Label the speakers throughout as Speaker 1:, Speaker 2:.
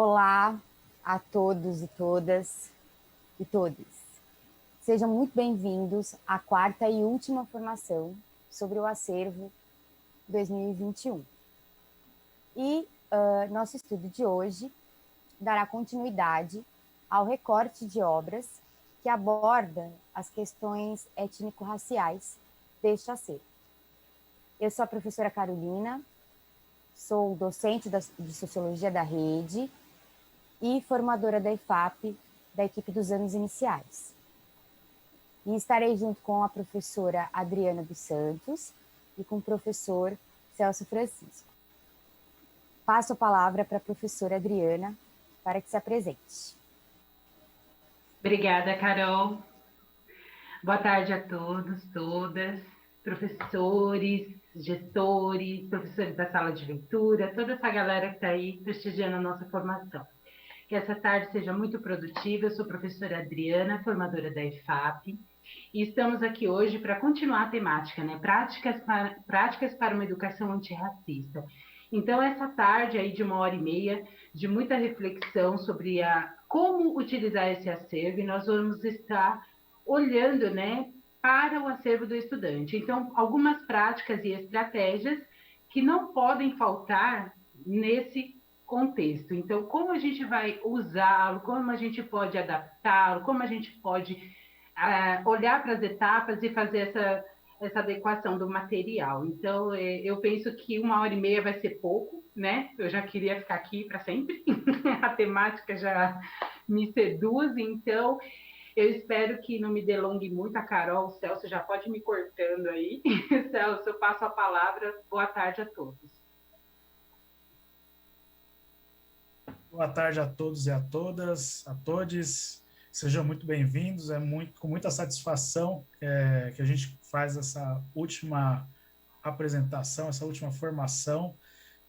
Speaker 1: Olá a todos e todas e todos. Sejam muito bem-vindos à quarta e última formação sobre o acervo 2021. E nosso estudo de hoje dará continuidade ao recorte de obras que aborda as questões étnico-raciais deste acervo. Eu sou a professora Carolina, sou docente de Sociologia da Rede e formadora da IFAP, da equipe dos anos iniciais. E estarei junto com a professora Adriana dos Santos e com o professor Celso Francisco. Passo a palavra para a professora Adriana para que se apresente.
Speaker 2: Obrigada, Carol. Boa tarde a todos, todas, professores, gestores, professores da sala de leitura, toda essa galera que está aí prestigiando a nossa formação. Que essa tarde seja muito produtiva. Eu sou a professora Adriana, formadora da IFAP, e estamos aqui hoje para continuar a temática, né? Práticas para uma educação antirracista. Então, essa tarde aí de 1h30, de muita reflexão sobre como utilizar esse acervo, e nós vamos estar olhando, né, para o acervo do estudante. Então, algumas práticas e estratégias que não podem faltar nesse contexto. Então, como a gente vai usá-lo, como a gente pode adaptá-lo, como a gente pode olhar para as etapas e fazer essa adequação do material. Então, eu penso que 1h30 vai ser pouco, né? Eu já queria ficar aqui para sempre. A temática já me seduz, então eu espero que não me delongue muito. A Carol, o Celso já pode me cortando aí. Celso, eu passo a palavra. Boa tarde a todos.
Speaker 3: Boa tarde a todos e a todas, a todes. Sejam muito bem-vindos. Com muita satisfação que a gente faz essa última apresentação, essa última formação.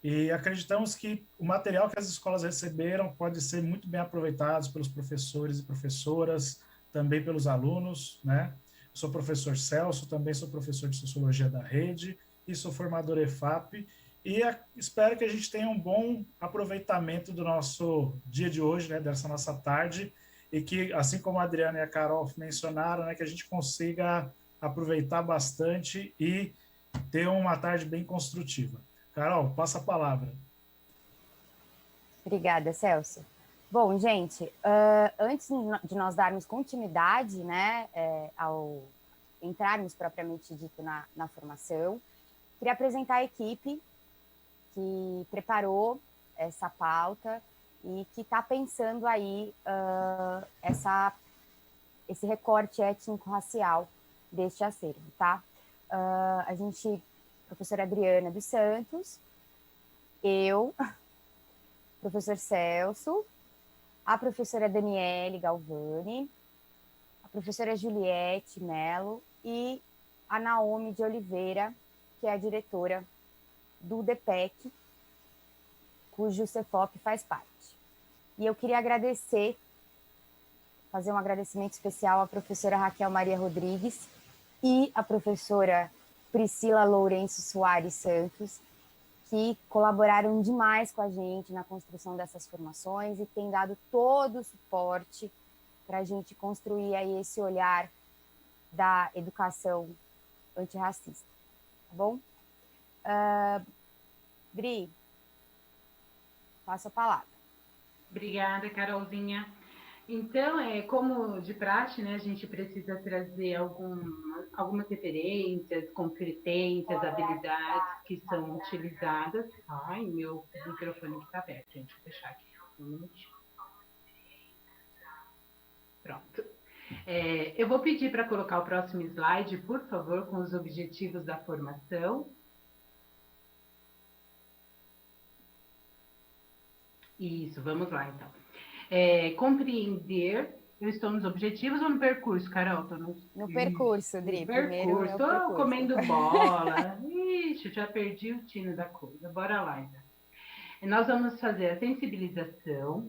Speaker 3: E acreditamos que o material que as escolas receberam pode ser muito bem aproveitado pelos professores e professoras, também pelos alunos, né? Eu sou o professor Celso, também sou professor de Sociologia da Rede e sou formador EFAP. E espero que a gente tenha um bom aproveitamento do nosso dia de hoje, né, dessa nossa tarde, e que, assim como a Adriana e a Carol mencionaram, né, que a gente consiga aproveitar bastante e ter uma tarde bem construtiva. Carol, passa a palavra.
Speaker 1: Obrigada, Celso. Bom, gente, antes de nós darmos continuidade, né, ao entrarmos propriamente dito na formação, queria apresentar a equipe que preparou essa pauta e que está pensando aí esse recorte étnico-racial deste acervo, tá? A gente, professora Adriana dos Santos, eu, professor Celso, a professora Daniele Galvani, a professora Juliette Mello e a Naomi de Oliveira, que é a diretora do DPEC, cujo CEFOP faz parte. E eu queria fazer um agradecimento especial à professora Raquel Maria Rodrigues e à professora Priscila Lourenço Soares Santos, que colaboraram demais com a gente na construção dessas formações e têm dado todo o suporte para a gente construir aí esse olhar da educação antirracista, tá bom? Dri, passo a palavra.
Speaker 2: Obrigada, Carolzinha. Então, como de praxe, né, a gente precisa trazer algumas referências, competências, habilidades que são utilizadas. Ai, meu microfone que está aberto, gente, vou fechar aqui um minutinho. Pronto. Eu vou pedir para colocar o próximo slide, por favor, com os objetivos da formação. Isso, vamos lá, então. Compreender. Eu estou nos objetivos ou no percurso, Carol?
Speaker 1: No percurso, Dri.
Speaker 2: No percurso. Estou comendo bola. Ixi, já perdi o tino da coisa. Bora lá, então. Nós vamos fazer a sensibilização.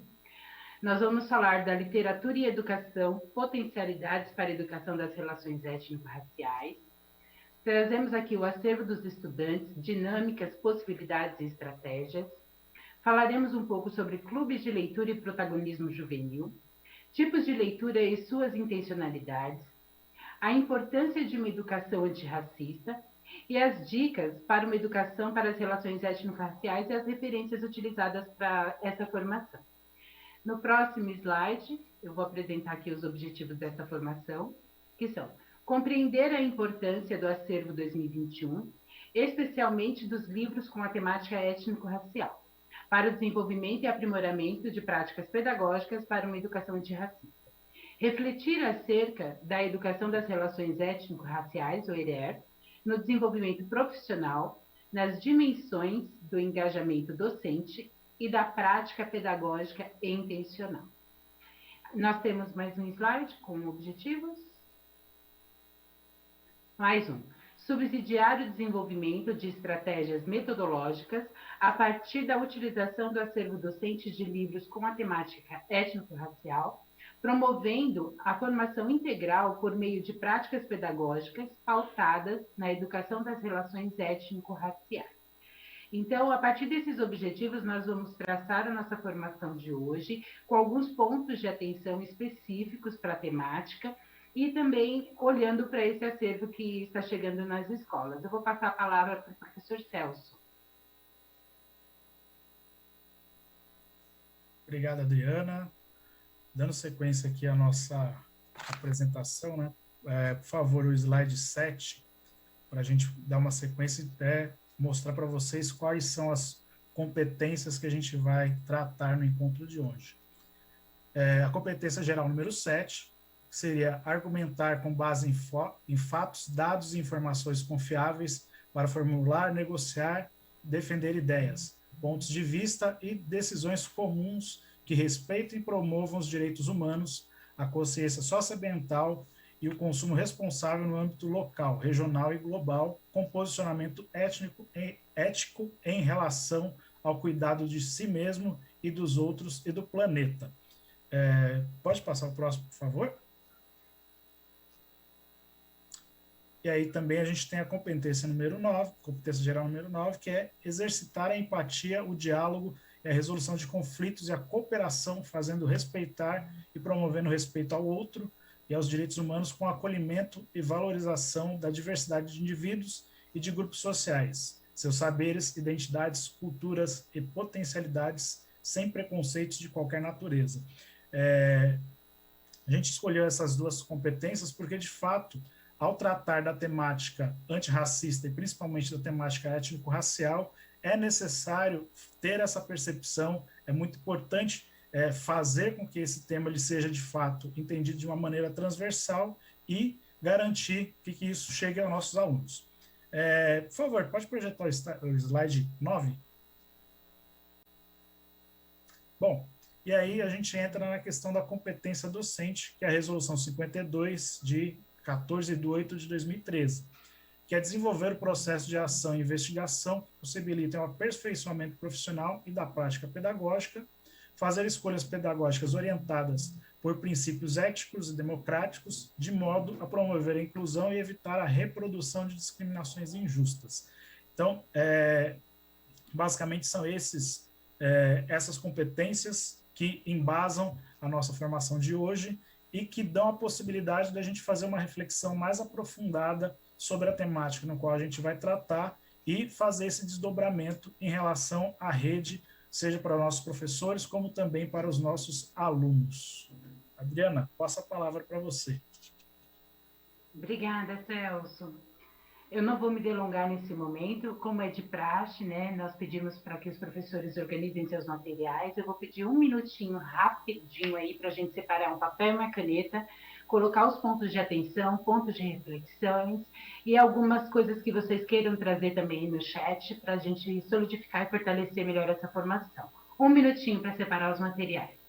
Speaker 2: Nós vamos falar da literatura e educação, potencialidades para a educação das relações étnico-raciais. Trazemos aqui o acervo dos estudantes, dinâmicas, possibilidades e estratégias. Falaremos um pouco sobre clubes de leitura e protagonismo juvenil, tipos de leitura e suas intencionalidades, a importância de uma educação antirracista e as dicas para uma educação para as relações étnico-raciais e as referências utilizadas para essa formação. No próximo slide, eu vou apresentar aqui os objetivos dessa formação, que são compreender a importância do acervo 2021, especialmente dos livros com a temática étnico-racial, para o desenvolvimento e aprimoramento de práticas pedagógicas para uma educação antirracista. Refletir acerca da educação das relações étnico-raciais, ou ERER, no desenvolvimento profissional, nas dimensões do engajamento docente e da prática pedagógica intencional. Nós temos mais um slide com objetivos. Mais um. Subsidiar o desenvolvimento de estratégias metodológicas a partir da utilização do acervo docente de livros com a temática étnico-racial, promovendo a formação integral por meio de práticas pedagógicas pautadas na educação das relações étnico-raciais. Então, a partir desses objetivos, nós vamos traçar a nossa formação de hoje, com alguns pontos de atenção específicos para a temática, e também olhando para esse acervo que está chegando nas escolas. Eu vou passar a palavra para o professor Celso.
Speaker 3: Obrigado, Adriana. Dando sequência aqui à nossa apresentação, né? Por favor, o slide 7, para a gente dar uma sequência e mostrar para vocês quais são as competências que a gente vai tratar no encontro de hoje. A competência geral número 7, seria argumentar com base em fatos, dados e informações confiáveis para formular, negociar, defender ideias, pontos de vista e decisões comuns que respeitem e promovam os direitos humanos, a consciência socioambiental e o consumo responsável no âmbito local, regional e global, com posicionamento ético em relação ao cuidado de si mesmo e dos outros e do planeta. Pode passar o próximo, por favor? E aí também a gente tem a competência número 9, competência geral número 9, que é exercitar a empatia, o diálogo e a resolução de conflitos e a cooperação, fazendo respeitar e promovendo o respeito ao outro e aos direitos humanos com acolhimento e valorização da diversidade de indivíduos e de grupos sociais, seus saberes, identidades, culturas e potencialidades, sem preconceitos de qualquer natureza. A gente escolheu essas duas competências porque, de fato, ao tratar da temática antirracista e principalmente da temática étnico-racial, é necessário ter essa percepção, é muito importante fazer com que esse tema ele seja, de fato, entendido de uma maneira transversal e garantir que isso chegue aos nossos alunos. Por favor, pode projetar o slide 9? Bom, e aí a gente entra na questão da competência docente, que é a Resolução 52 de 14 de 8 de 2013, que é desenvolver o processo de ação e investigação que possibilitem o aperfeiçoamento profissional e da prática pedagógica, fazer escolhas pedagógicas orientadas por princípios éticos e democráticos, de modo a promover a inclusão e evitar a reprodução de discriminações injustas. Então, basicamente são essas competências que embasam a nossa formação de hoje e que dão a possibilidade da gente fazer uma reflexão mais aprofundada sobre a temática no qual a gente vai tratar e fazer esse desdobramento em relação à rede, seja para nossos professores, como também para os nossos alunos. Adriana, passo a palavra para você.
Speaker 2: Obrigada, Celso. Eu não vou me delongar nesse momento, como é de praxe, né? Nós pedimos para que os professores organizem seus materiais. Eu vou pedir um minutinho, rapidinho aí, para a gente separar um papel e uma caneta, colocar os pontos de atenção, pontos de reflexões e algumas coisas que vocês queiram trazer também no chat para a gente solidificar e fortalecer melhor essa formação. Um minutinho para separar os materiais.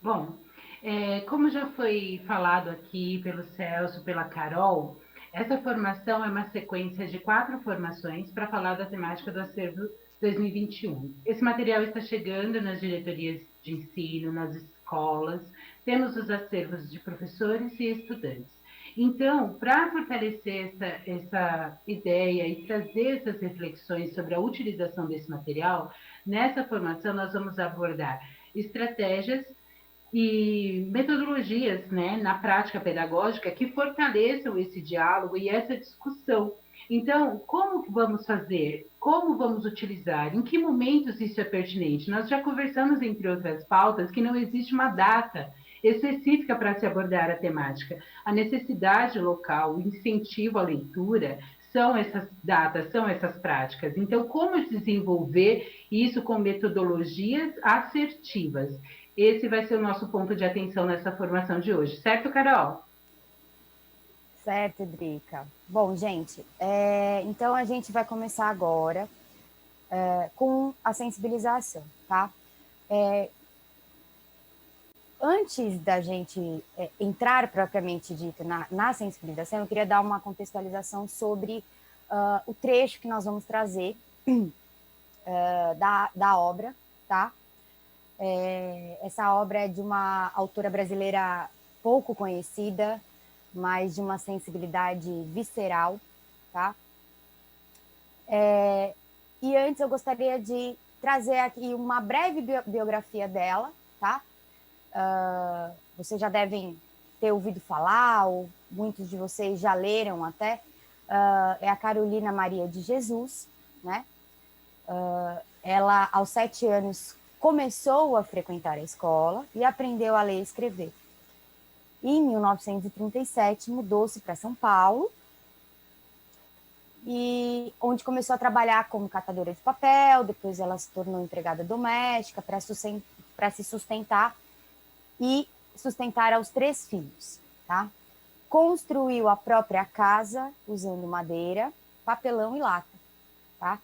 Speaker 2: Bom, como já foi falado aqui pelo Celso, pela Carol, essa formação é uma sequência de 4 formações para falar da temática do acervo 2021. Esse material está chegando nas diretorias de ensino, nas escolas, temos os acervos de professores e estudantes. Então, para fortalecer essa ideia e trazer essas reflexões sobre a utilização desse material, nessa formação nós vamos abordar estratégias e metodologias, né, na prática pedagógica que fortaleçam esse diálogo e essa discussão. Então, como vamos fazer? Como vamos utilizar? Em que momentos isso é pertinente? Nós já conversamos, entre outras pautas, que não existe uma data específica para se abordar a temática. A necessidade local, o incentivo à leitura, são essas datas, são essas práticas. Então, como desenvolver isso com metodologias assertivas? Esse vai ser o nosso ponto de atenção nessa formação de hoje, certo, Carol?
Speaker 1: Certo, Drica. Bom, gente, então a gente vai começar agora com a sensibilização, tá? Antes da gente entrar propriamente dito na sensibilização, eu queria dar uma contextualização sobre o trecho que nós vamos trazer da obra, tá? Essa obra é de uma autora brasileira pouco conhecida, mas de uma sensibilidade visceral, tá? E antes eu gostaria de trazer aqui uma breve biografia dela, tá? Vocês já devem ter ouvido falar, ou muitos de vocês já leram até, é a Carolina Maria de Jesus, né? Ela, aos 7 anos, começou a frequentar a escola e aprendeu a ler e escrever. E, em 1937, mudou-se para São Paulo, e onde começou a trabalhar como catadora de papel, depois ela se tornou empregada doméstica para se sustentar e sustentar aos 3 filhos, tá? Construiu a própria casa usando madeira, papelão e lata, tá?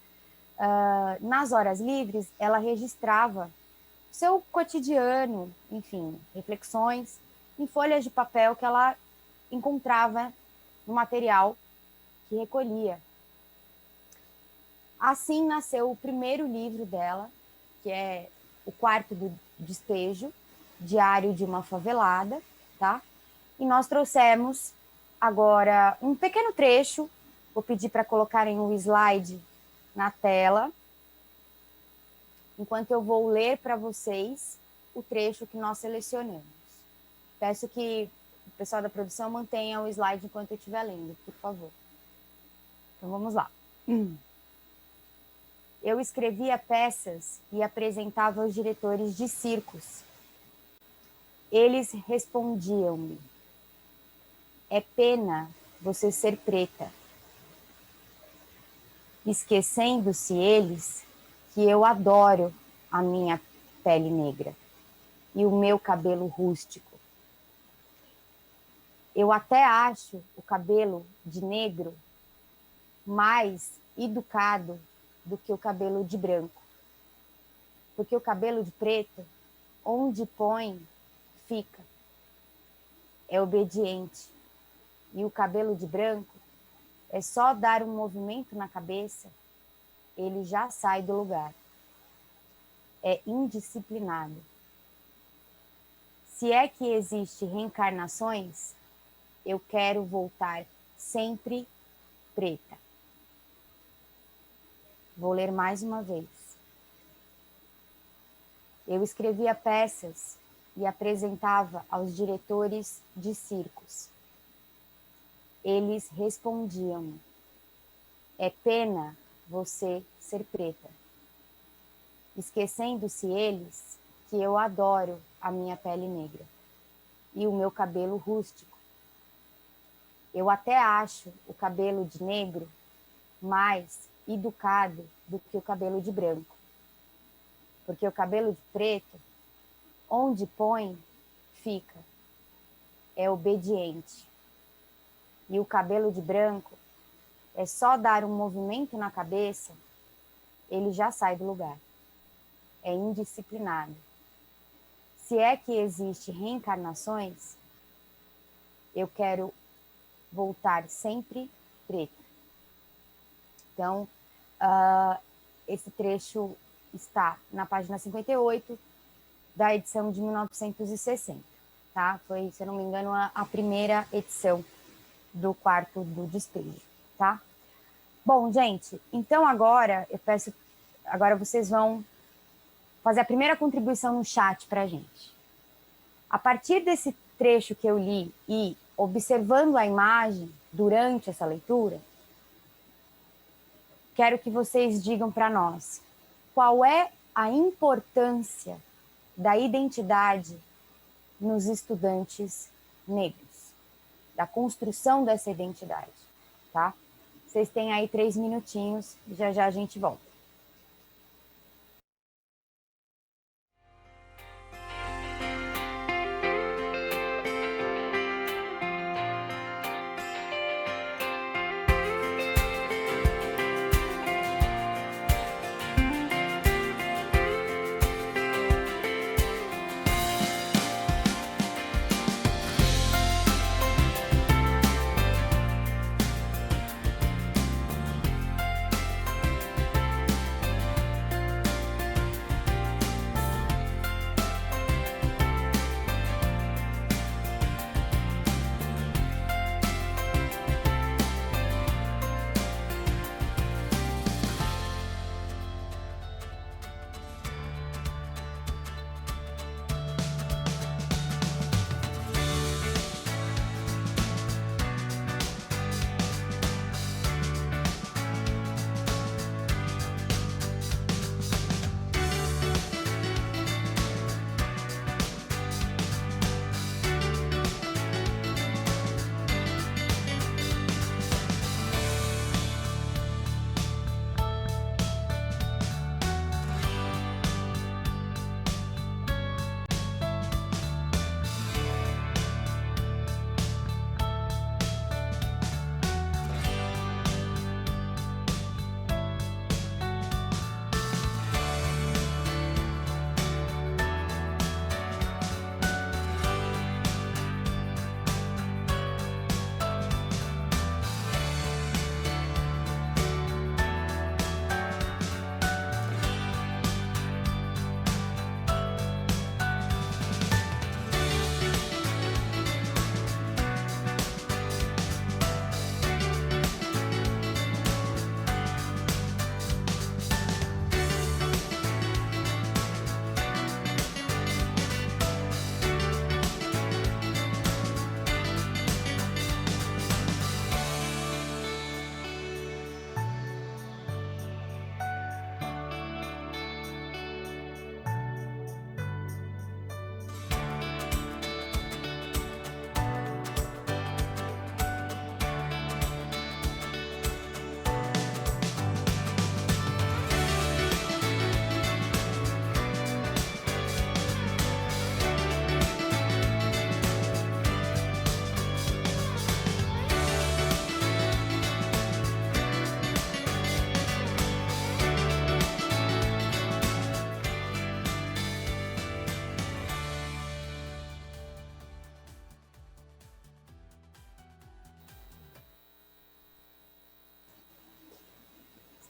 Speaker 1: Nas horas livres, ela registrava seu cotidiano, enfim, reflexões em folhas de papel que ela encontrava no material que recolhia. Assim nasceu o primeiro livro dela, que é O Quarto do Despejo, Diário de uma Favelada, tá? E nós trouxemos agora um pequeno trecho, vou pedir para colocarem o slide na tela, enquanto eu vou ler para vocês o trecho que nós selecionamos. Peço que o pessoal da produção mantenha o slide enquanto eu estiver lendo, por favor. Então vamos lá. Eu escrevia peças e apresentava aos diretores de circos. Eles respondiam-me: é pena você ser preta. Esquecendo-se eles que eu adoro a minha pele negra e o meu cabelo rústico. Eu até acho o cabelo de negro mais educado do que o cabelo de branco. Porque o cabelo de preto, onde põe, fica. É obediente. E o cabelo de branco é só dar um movimento na cabeça, ele já sai do lugar. É indisciplinado. Se é que existe reencarnações, eu quero voltar sempre preta. Vou ler mais uma vez. Eu escrevia peças e apresentava aos diretores de circos. Eles respondiam: é pena você ser preta. Esquecendo-se eles que eu adoro a minha pele negra e o meu cabelo rústico. Eu até acho o cabelo de negro mais educado do que o cabelo de branco. Porque o cabelo de preto, onde põe, fica. É obediente. E o cabelo de branco é só dar um movimento na cabeça, ele já sai do lugar. É indisciplinado. se é que existe reencarnações, eu quero voltar sempre preta. Então, esse trecho está na página 58 da edição de 1960, tá? Foi, se eu não me engano, a primeira edição do Quarto do Despejo, tá? Bom, gente, então agora agora vocês vão fazer a primeira contribuição no chat para a gente. A partir desse trecho que eu li e observando a imagem durante essa leitura, quero que vocês digam para nós qual é a importância da identidade nos estudantes negros, da construção dessa identidade, tá? Vocês têm aí 3 minutinhos, já já a gente volta.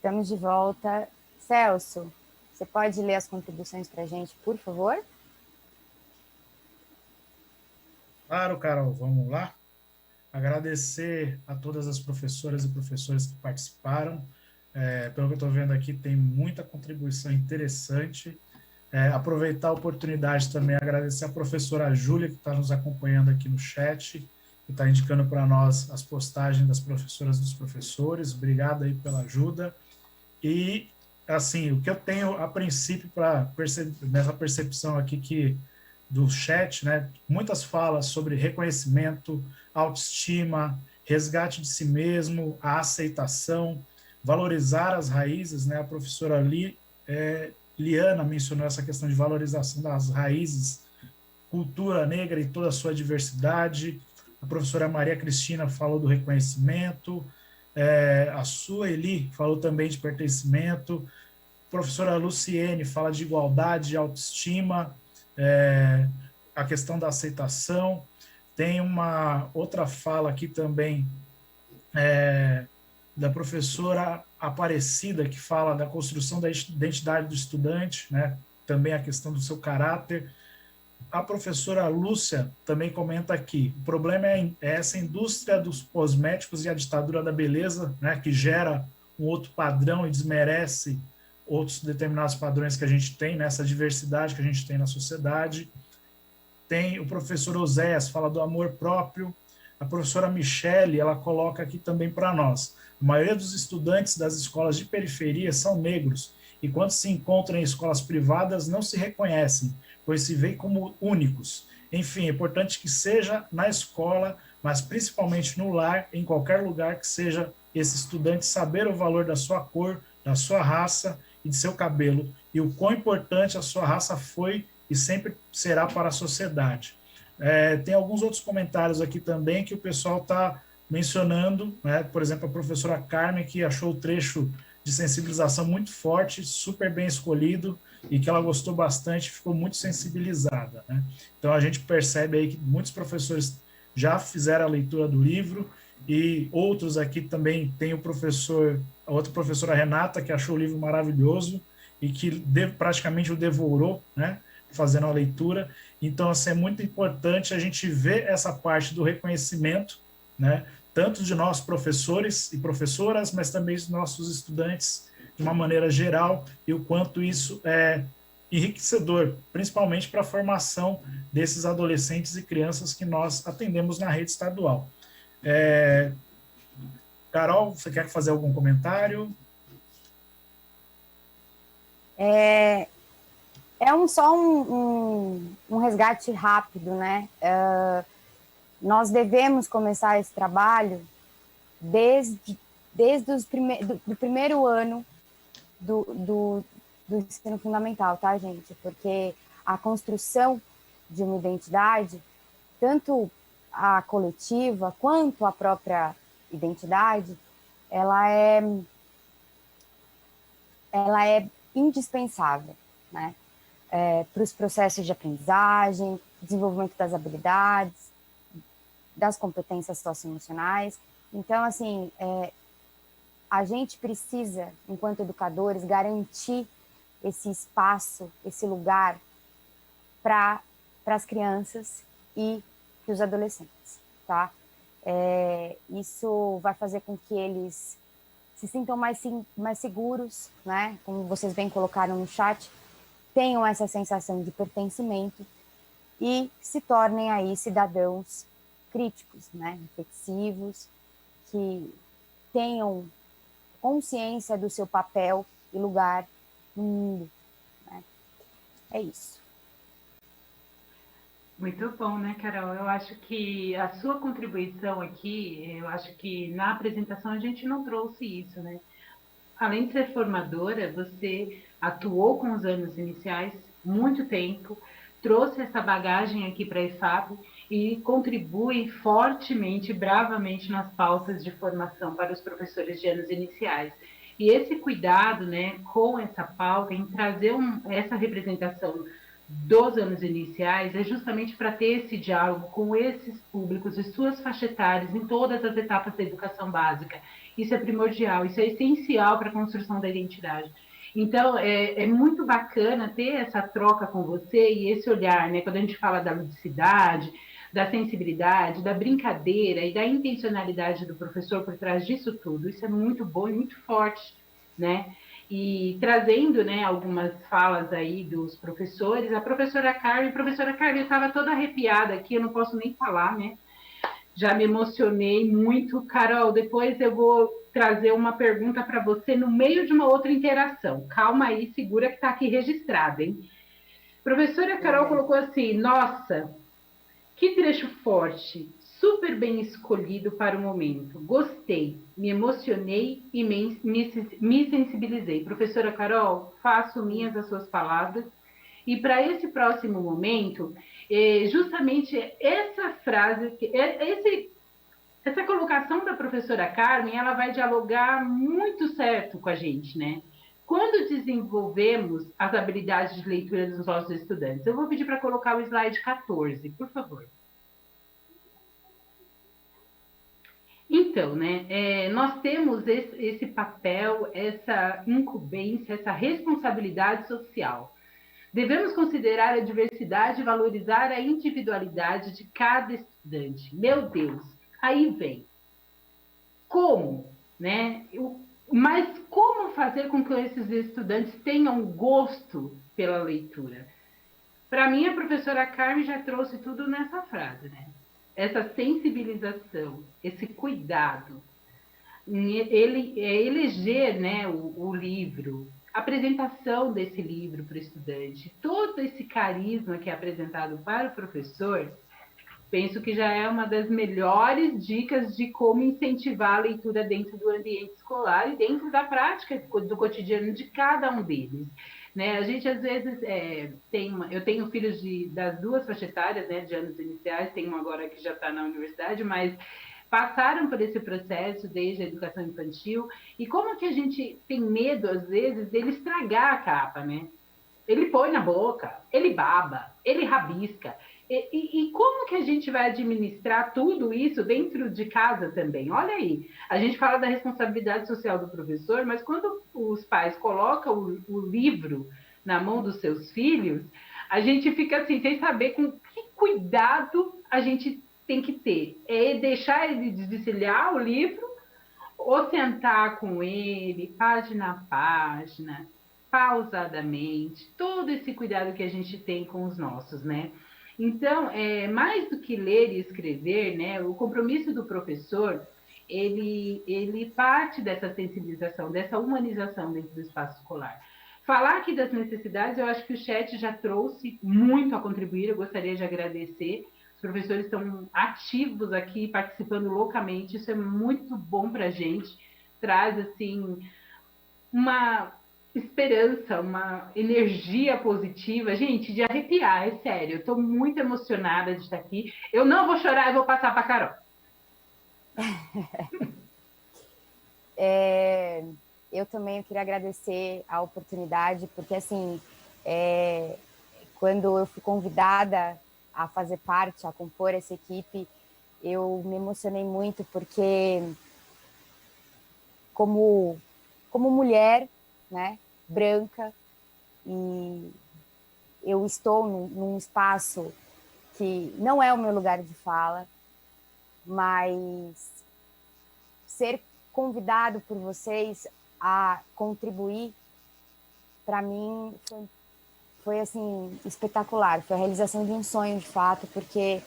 Speaker 1: Estamos de volta. Celso, você pode ler as contribuições para a gente, por favor?
Speaker 3: Claro, Carol, vamos lá. Agradecer a todas as professoras e professores que participaram. Pelo que eu estou vendo aqui, tem muita contribuição interessante. Aproveitar a oportunidade também, agradecer a professora Júlia, que está nos acompanhando aqui no chat, que está indicando para nós as postagens das professoras e dos professores. Obrigado aí pela ajuda. E, assim, o que eu tenho a princípio nessa percepção aqui do chat, né, muitas falas sobre reconhecimento, autoestima, resgate de si mesmo, a aceitação, valorizar as raízes, né, a professora Liana mencionou essa questão de valorização das raízes, cultura negra e toda a sua diversidade, a professora Maria Cristina falou do reconhecimento, a Sueli falou também de pertencimento, a professora Luciene fala de igualdade, de autoestima, a questão da aceitação. Tem uma outra fala aqui também da professora Aparecida, que fala da construção da identidade do estudante, né? Também a questão do seu caráter. A professora Lúcia também comenta aqui, o problema é essa indústria dos cosméticos e a ditadura da beleza, né, que gera um outro padrão e desmerece outros determinados padrões que a gente tem, nessa diversidade que a gente tem na sociedade. Tem o professor Oséias, fala do amor próprio. A professora Michele, ela coloca aqui também para nós, a maioria dos estudantes das escolas de periferia são negros, e quando se encontram em escolas privadas não se reconhecem, pois se veem como únicos. Enfim, é importante que seja na escola, mas principalmente no lar, em qualquer lugar que seja esse estudante saber o valor da sua cor, da sua raça e de seu cabelo, e o quão importante a sua raça foi e sempre será para a sociedade. Tem alguns outros comentários aqui também que o pessoal está mencionando, né? Por exemplo, a professora Carmen, que achou o trecho de sensibilização muito forte, super bem escolhido, e que ela gostou bastante, ficou muito sensibilizada, né? Então a gente percebe aí que muitos professores já fizeram a leitura do livro, e outros aqui também tem a outra professora Renata, que achou o livro maravilhoso e que praticamente o devorou, né, fazendo a leitura. Então, assim, é muito importante a gente ver essa parte do reconhecimento, né, tanto de nós professores e professoras, mas também dos nossos estudantes de uma maneira geral, e o quanto isso é enriquecedor, principalmente para a formação desses adolescentes e crianças que nós atendemos na rede estadual. Carol, você quer fazer algum comentário?
Speaker 1: Só um resgate rápido, né? Nós devemos começar esse trabalho desde o primeiro ano do ensino fundamental, tá, gente? Porque a construção de uma identidade, tanto a coletiva quanto a própria identidade, ela é indispensável, né? Para os processos de aprendizagem, desenvolvimento das habilidades, das competências socioemocionais. Então, assim, a gente precisa, enquanto educadores, garantir esse espaço, esse lugar para as crianças e para os adolescentes, tá? Isso vai fazer com que eles se sintam mais seguros, né? Como vocês bem colocaram no chat, tenham essa sensação de pertencimento e se tornem aí cidadãos críticos, né? Reflexivos, que tenham consciência do seu papel e lugar no mundo, né? É isso.
Speaker 2: Muito bom, né, Carol? Eu acho que a sua contribuição aqui, eu acho que na apresentação a gente não trouxe isso, né? Além de ser formadora, você atuou com os anos iniciais muito tempo, trouxe essa bagagem aqui para a EFAP e contribui fortemente, bravamente nas pautas de formação para os professores de anos iniciais. E esse cuidado, né, com essa pauta, em trazer essa representação dos anos iniciais, é justamente para ter esse diálogo com esses públicos e suas faixas etárias em todas as etapas da educação básica. Isso é primordial, isso é essencial para a construção da identidade. Então, é muito bacana ter essa troca com você e esse olhar, né? Quando a gente fala da ludicidade, da sensibilidade, da brincadeira e da intencionalidade do professor por trás disso tudo, isso é muito bom e muito forte, né? E trazendo, né, algumas falas aí dos professores, a professora Carmen, eu estava toda arrepiada aqui, eu não posso nem falar, né? Já me emocionei muito. Carol, depois eu vou trazer uma pergunta para você no meio de uma outra interação. Calma aí, segura que está aqui registrado, hein? Professora Carol colocou assim, nossa, que trecho forte, super bem escolhido para o momento. Gostei, me emocionei e me sensibilizei. Professora Carol, faço minhas as suas palavras. E para esse próximo momento, justamente essa frase, essa colocação da professora Carmen, ela vai dialogar muito certo com a gente, né? quando desenvolvemos as habilidades de leitura dos nossos estudantes? Eu vou pedir para colocar o slide 14, por favor. Então, né, nós temos esse papel, essa incumbência, essa responsabilidade social. Devemos considerar a diversidade e valorizar a individualidade de cada estudante. Meu Deus, aí vem. Como, né? Mas como fazer com que esses estudantes tenham gosto pela leitura? Para mim, a professora Carmen já trouxe tudo nessa frase, né? Essa sensibilização, esse cuidado, ele eleger, né, o livro, a apresentação desse livro para o estudante, todo esse carisma que é apresentado para o professor, penso que já é uma das melhores dicas de como incentivar a leitura dentro do ambiente escolar e dentro da prática do cotidiano de cada um deles. Né? A gente, às vezes, eu tenho filhos das duas faixas etárias, né, de anos iniciais, tenho um agora que já está na universidade, mas passaram por esse processo desde a educação infantil, e como que a gente tem medo, às vezes, dele estragar a capa, né? Ele põe na boca, ele baba, ele rabisca. E como que a gente vai administrar tudo isso dentro de casa também? Olha aí, a gente fala da responsabilidade social do professor, mas quando os pais colocam o livro na mão dos seus filhos, a gente fica assim, sem saber com que cuidado a gente tem que ter. É deixar ele desvencilhar o livro ou sentar com ele, página a página, pausadamente, todo esse cuidado que a gente tem com os nossos, né? Então, mais do que ler e escrever, né, o compromisso do professor, ele parte dessa sensibilização, dessa humanização dentro do espaço escolar. Falar aqui das necessidades, eu acho que o chat já trouxe muito a contribuir, eu gostaria de agradecer. Os professores estão ativos aqui, participando loucamente, isso é muito bom para a gente, traz, assim, uma esperança, uma energia positiva, gente, de arrepiar, é sério, eu estou muito emocionada de estar aqui, eu não vou chorar, eu vou passar para a Carol.
Speaker 1: Eu também queria agradecer a oportunidade, porque, assim, quando eu fui convidada a fazer parte, a compor essa equipe, eu me emocionei muito, porque como mulher, né, branca, e eu estou num espaço que não é o meu lugar de fala, mas ser convidado por vocês a contribuir, para mim, foi assim, espetacular. Foi a realização de um sonho, de fato, porque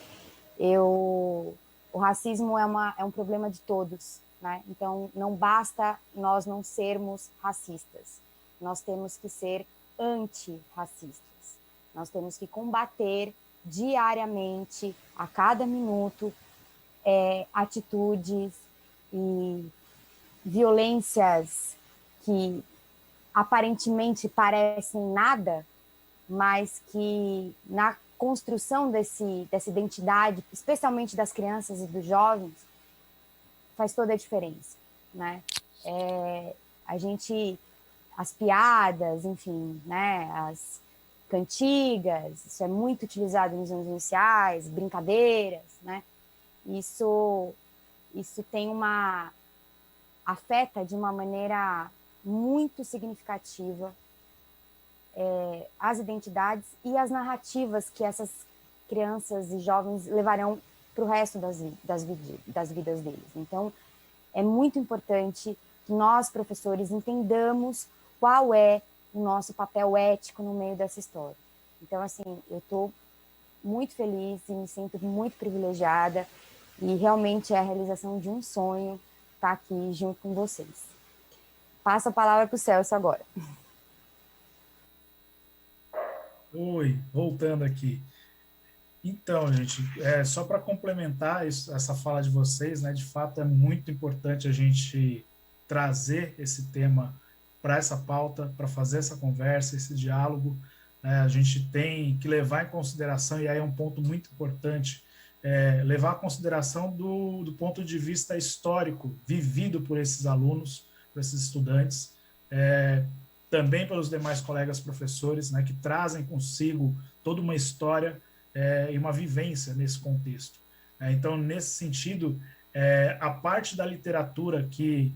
Speaker 1: o racismo é um problema de todos, né? Então, não basta nós não sermos racistas. Nós temos que ser antirracistas. Nós temos que combater diariamente, a cada minuto, atitudes e violências que aparentemente parecem nada, mas que na construção dessa identidade, especialmente das crianças e dos jovens, faz toda a diferença, né? As piadas, enfim, né? As cantigas, isso é muito utilizado nos anos iniciais, brincadeiras, né? Isso tem afeta de uma maneira muito significativa as identidades e as narrativas que essas crianças e jovens levarão para o resto das vidas deles. Então, é muito importante que nós, professores, entendamos qual é o nosso papel ético no meio dessa história. Então, assim, eu estou muito feliz e me sinto muito privilegiada, e realmente é a realização de um sonho estar aqui junto com vocês. Passo a palavra para o Celso agora.
Speaker 3: Oi, voltando aqui. Então, gente, só para complementar essa fala de vocês, né, de fato é muito importante a gente trazer esse tema para essa pauta, para fazer essa conversa, esse diálogo. A gente tem que levar em consideração, e aí é um ponto muito importante, levar em consideração do ponto de vista histórico vivido por esses alunos, por esses estudantes, também pelos demais colegas professores, né, que trazem consigo toda uma história e uma vivência nesse contexto. Então, nesse sentido, a parte da literatura que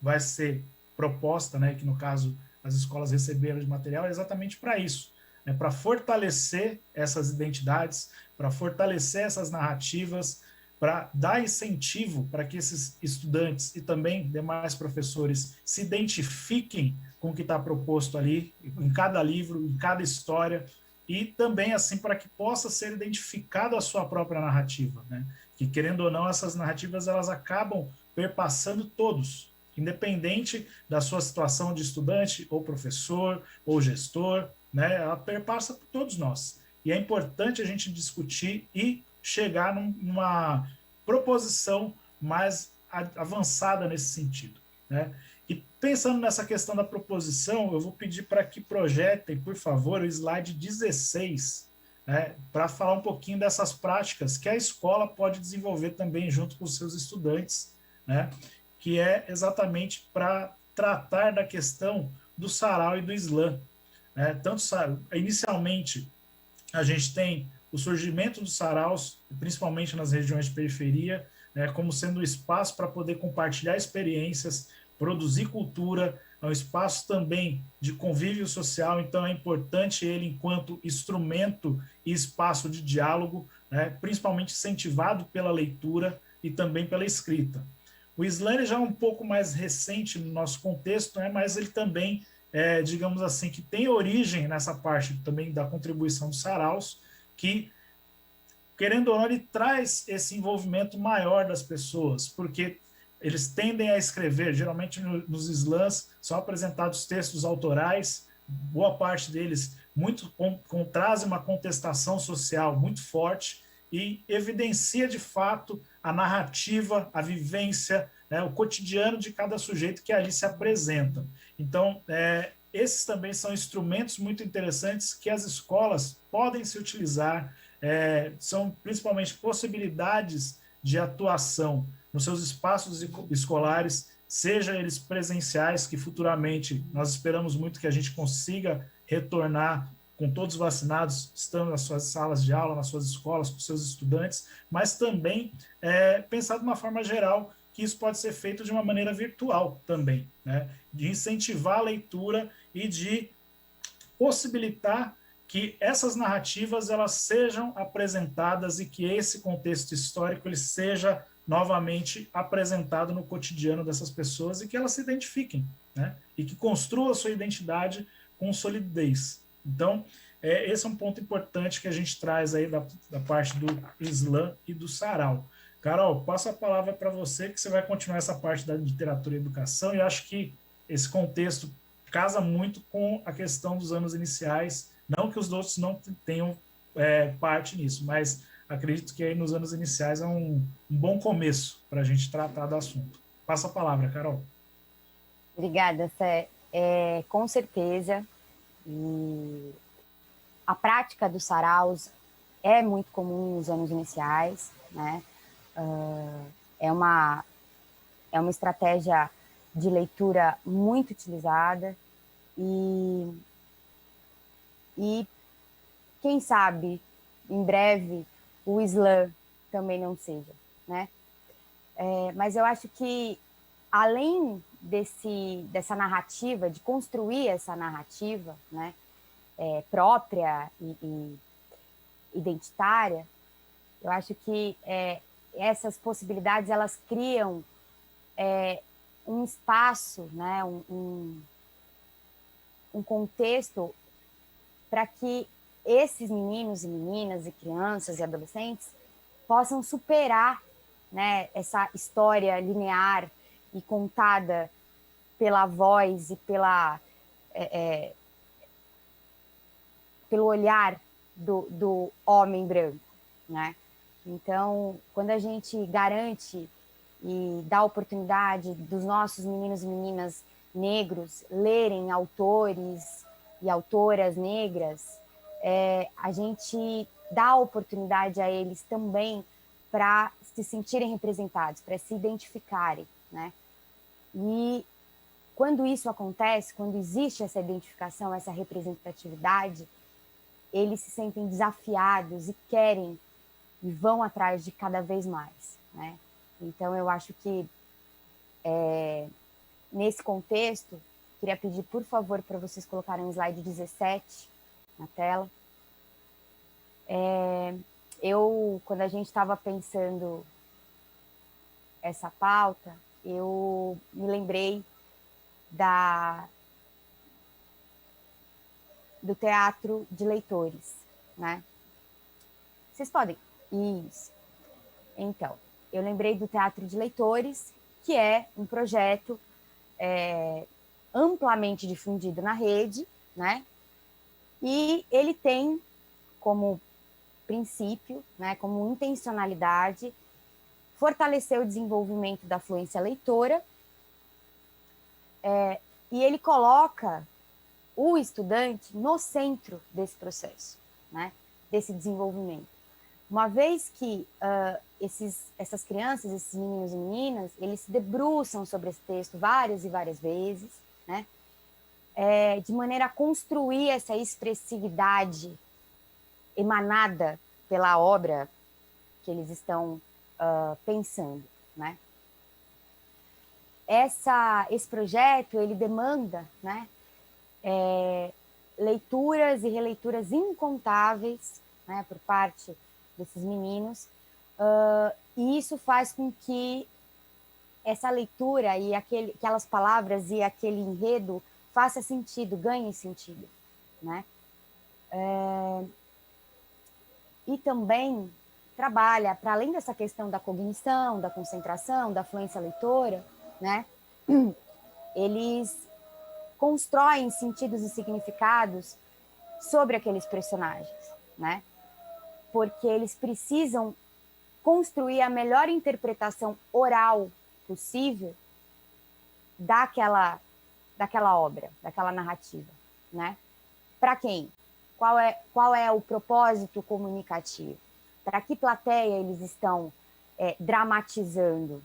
Speaker 3: vai ser proposta, né, que no caso as escolas receberam de material, é exatamente para isso, né, para fortalecer essas identidades, para fortalecer essas narrativas, para dar incentivo para que esses estudantes e também demais professores se identifiquem com o que está proposto ali, em cada livro, em cada história, e também assim para que possa ser identificado a sua própria narrativa, né? Que, querendo ou não, essas narrativas elas acabam perpassando todos, independente da sua situação de estudante, ou professor, ou gestor, né? Ela perpassa por todos nós. E é importante a gente discutir e chegar numa proposição mais avançada nesse sentido, né? E pensando nessa questão da proposição, eu vou pedir para que projetem, por favor, o slide 16, né, para falar um pouquinho dessas práticas que a escola pode desenvolver também junto com os seus estudantes, né, que é exatamente para tratar da questão do sarau e do slam. Né? Inicialmente, a gente tem o surgimento dos saraus, principalmente nas regiões de periferia, né, como sendo um espaço para poder compartilhar experiências, produzir cultura, é um espaço também de convívio social, então é importante ele enquanto instrumento e espaço de diálogo, né, principalmente incentivado pela leitura e também pela escrita. O slam já é um pouco mais recente no nosso contexto, né, mas ele também, digamos assim, que tem origem nessa parte também da contribuição dos saraus, que, querendo ou não, ele traz esse envolvimento maior das pessoas, porque eles tendem a escrever, geralmente nos slams são apresentados textos autorais, boa parte deles trazem uma contestação social muito forte e evidencia de fato a narrativa, a vivência, né, o cotidiano de cada sujeito que ali se apresenta. Então, esses também são instrumentos muito interessantes que as escolas podem se utilizar, são principalmente possibilidades de atuação nos seus espaços escolares, seja eles presenciais, que futuramente nós esperamos muito que a gente consiga retornar com todos vacinados, estando nas suas salas de aula, nas suas escolas, com seus estudantes, mas também pensar de uma forma geral que isso pode ser feito de uma maneira virtual também, né? De incentivar a leitura e de possibilitar que essas narrativas elas sejam apresentadas e que esse contexto histórico ele seja novamente apresentado no cotidiano dessas pessoas e que elas se identifiquem, né? E que construam a sua identidade com solidez. Então, esse é um ponto importante que a gente traz aí da parte do slam e do sarau. Carol, passo a palavra para você, que você vai continuar essa parte da literatura e educação, e acho que esse contexto casa muito com a questão dos anos iniciais, não que os outros não tenham parte nisso, mas acredito que aí nos anos iniciais é um bom começo para a gente tratar do assunto. Passa a palavra, Carol.
Speaker 1: Obrigada, Sé. Com certeza. E a prática dos saraus é muito comum nos anos iniciais, né? É uma estratégia de leitura muito utilizada e quem sabe, em breve, o slam também não seja, né? Mas eu acho que, além dessa narrativa, de construir essa narrativa, né, própria e identitária, eu acho que essas possibilidades, elas criam um espaço, né, um contexto para que esses meninos e meninas e crianças e adolescentes possam superar, né, essa história linear e contada pela voz e pelo olhar do homem branco, né? Então, quando a gente garante e dá oportunidade dos nossos meninos e meninas negros lerem autores e autoras negras, a gente dá oportunidade a eles também para se sentirem representados, para se identificarem, né? E quando isso acontece, quando existe essa identificação, essa representatividade, eles se sentem desafiados e querem e vão atrás de cada vez mais, né? Então, eu acho que, nesse contexto, queria pedir, por favor, para vocês colocarem o slide 17 na tela. Quando a gente estava pensando essa pauta, eu me lembrei do teatro de leitores, né? Vocês podem? Isso. Então, eu lembrei do teatro de leitores, que é um projeto amplamente difundido na rede, né? E ele tem como princípio, né, como intencionalidade, fortalecer o desenvolvimento da fluência leitora, e ele coloca o estudante no centro desse processo, né, desse desenvolvimento. Uma vez que essas crianças, esses meninos e meninas, eles se debruçam sobre esse texto várias e várias vezes, né, de maneira a construir essa expressividade emanada pela obra que eles estão pensando, né? Esse projeto, ele demanda, né, leituras e releituras incontáveis, né, por parte desses meninos, e isso faz com que essa leitura e aquelas palavras e aquele enredo faça sentido, ganhe sentido, né? E também trabalha, para além dessa questão da cognição, da concentração, da fluência leitora, né? Eles constroem sentidos e significados sobre aqueles personagens, né? Porque eles precisam construir a melhor interpretação oral possível daquela obra, daquela narrativa, né? Para quem? Qual é o propósito comunicativo? Para que plateia eles estão dramatizando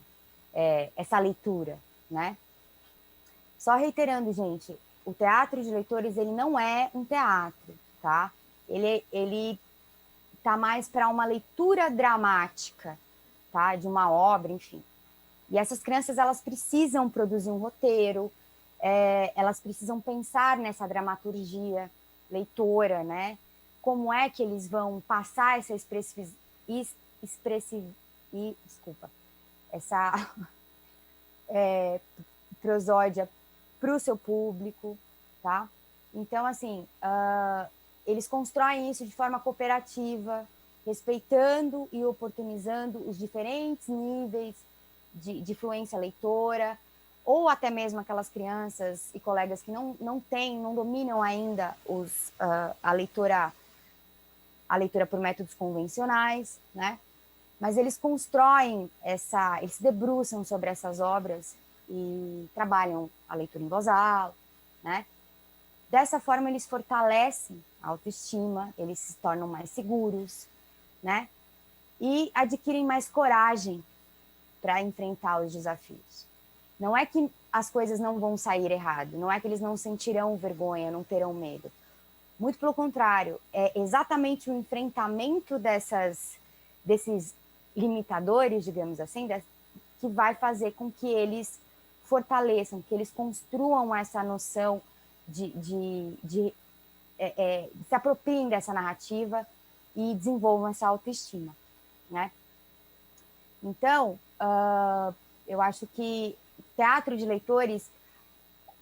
Speaker 1: essa leitura, né? Só reiterando, gente, o teatro de leitores, ele não é um teatro, tá? Ele tá mais para uma leitura dramática, tá? De uma obra, enfim. E essas crianças, elas precisam produzir um roteiro, elas precisam pensar nessa dramaturgia leitora, né? Como é que eles vão passar essa essa prosódia para o seu público, tá? Então, assim, eles constroem isso de forma cooperativa, respeitando e oportunizando os diferentes níveis de fluência leitora, ou até mesmo aquelas crianças e colegas que não dominam ainda a leitura por métodos convencionais, né? Mas eles constroem eles se debruçam sobre essas obras e trabalham a leitura em voz alta, né? Dessa forma, eles fortalecem a autoestima, eles se tornam mais seguros, né? E adquirem mais coragem para enfrentar os desafios. Não é que as coisas não vão sair errado, não é que eles não sentirão vergonha, não terão medo. Muito pelo contrário, é exatamente o enfrentamento desses limitadores, digamos assim, que vai fazer com que eles fortaleçam, que eles construam essa noção se apropriem dessa narrativa e desenvolvam essa autoestima, né? Então, eu acho que teatro de leitores,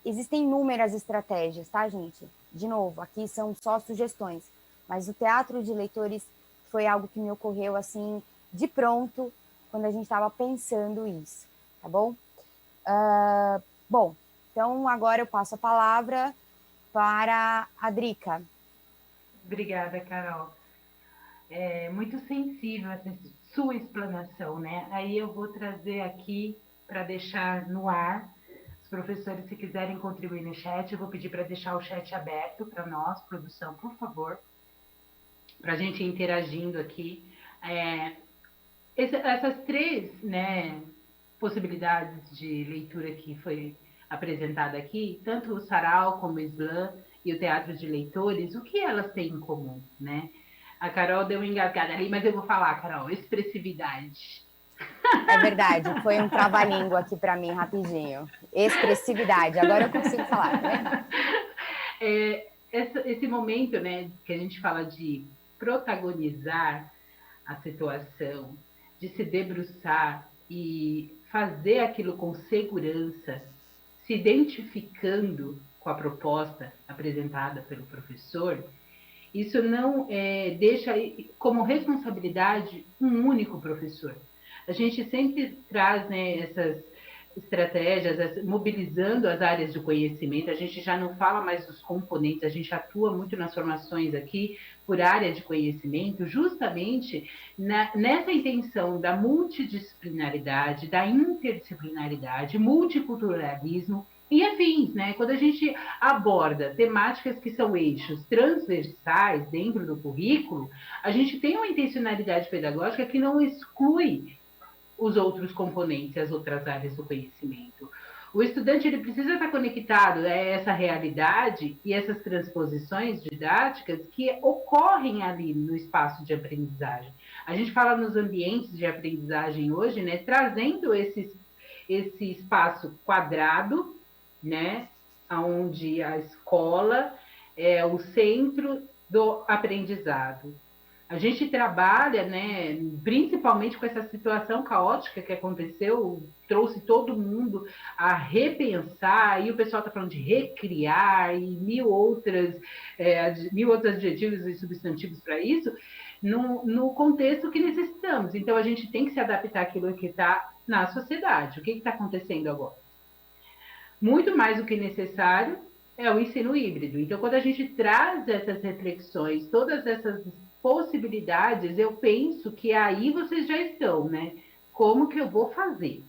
Speaker 1: existem inúmeras estratégias, tá, gente? De novo, aqui são só sugestões, mas o teatro de leitores foi algo que me ocorreu, assim, de pronto, quando a gente estava pensando isso, tá bom? Bom, então agora eu passo a palavra para a Drica.
Speaker 2: Obrigada, Carol. É muito sensível essa sua explanação, né? Aí eu vou trazer aqui para deixar no ar. Os professores, se quiserem contribuir no chat, eu vou pedir para deixar o chat aberto para nós, produção, por favor, para a gente ir interagindo aqui. Essas três, né, possibilidades de leitura que foi apresentada aqui, tanto o sarau como o slam e o teatro de leitores, o que elas têm em comum, né? A Carol deu uma engasgada ali, mas eu vou falar, Carol, expressividade.
Speaker 1: É verdade, foi um trava-língua aqui para mim, rapidinho. Expressividade, agora eu consigo falar, né?
Speaker 2: Esse momento, né, que a gente fala de protagonizar a situação, de se debruçar e fazer aquilo com segurança, se identificando com a proposta apresentada pelo professor, isso não deixa como responsabilidade um único professor. A gente sempre traz, né, essas estratégias, mobilizando as áreas de conhecimento. A gente já não fala mais dos componentes, a gente atua muito nas formações aqui por área de conhecimento, justamente nessa intenção da multidisciplinaridade, da interdisciplinaridade, multiculturalismo e afins, né? Quando a gente aborda temáticas que são eixos transversais dentro do currículo, a gente tem uma intencionalidade pedagógica que não exclui os outros componentes, as outras áreas do conhecimento. O estudante ele precisa estar conectado a essa realidade e essas transposições didáticas que ocorrem ali no espaço de aprendizagem. A gente fala nos ambientes de aprendizagem hoje, né, trazendo esse espaço quadrado, né, onde a escola é o centro do aprendizado. A gente trabalha, né, principalmente com essa situação caótica que aconteceu, trouxe todo mundo a repensar, e o pessoal está falando de recriar e mil outros adjetivos e substantivos para isso, no contexto que necessitamos. Então, a gente tem que se adaptar àquilo que está na sociedade. O que está acontecendo agora? Muito mais do que necessário é o ensino híbrido. Então, quando a gente traz essas reflexões, todas essas possibilidades, eu penso que aí vocês já estão, né? Como que eu vou fazer?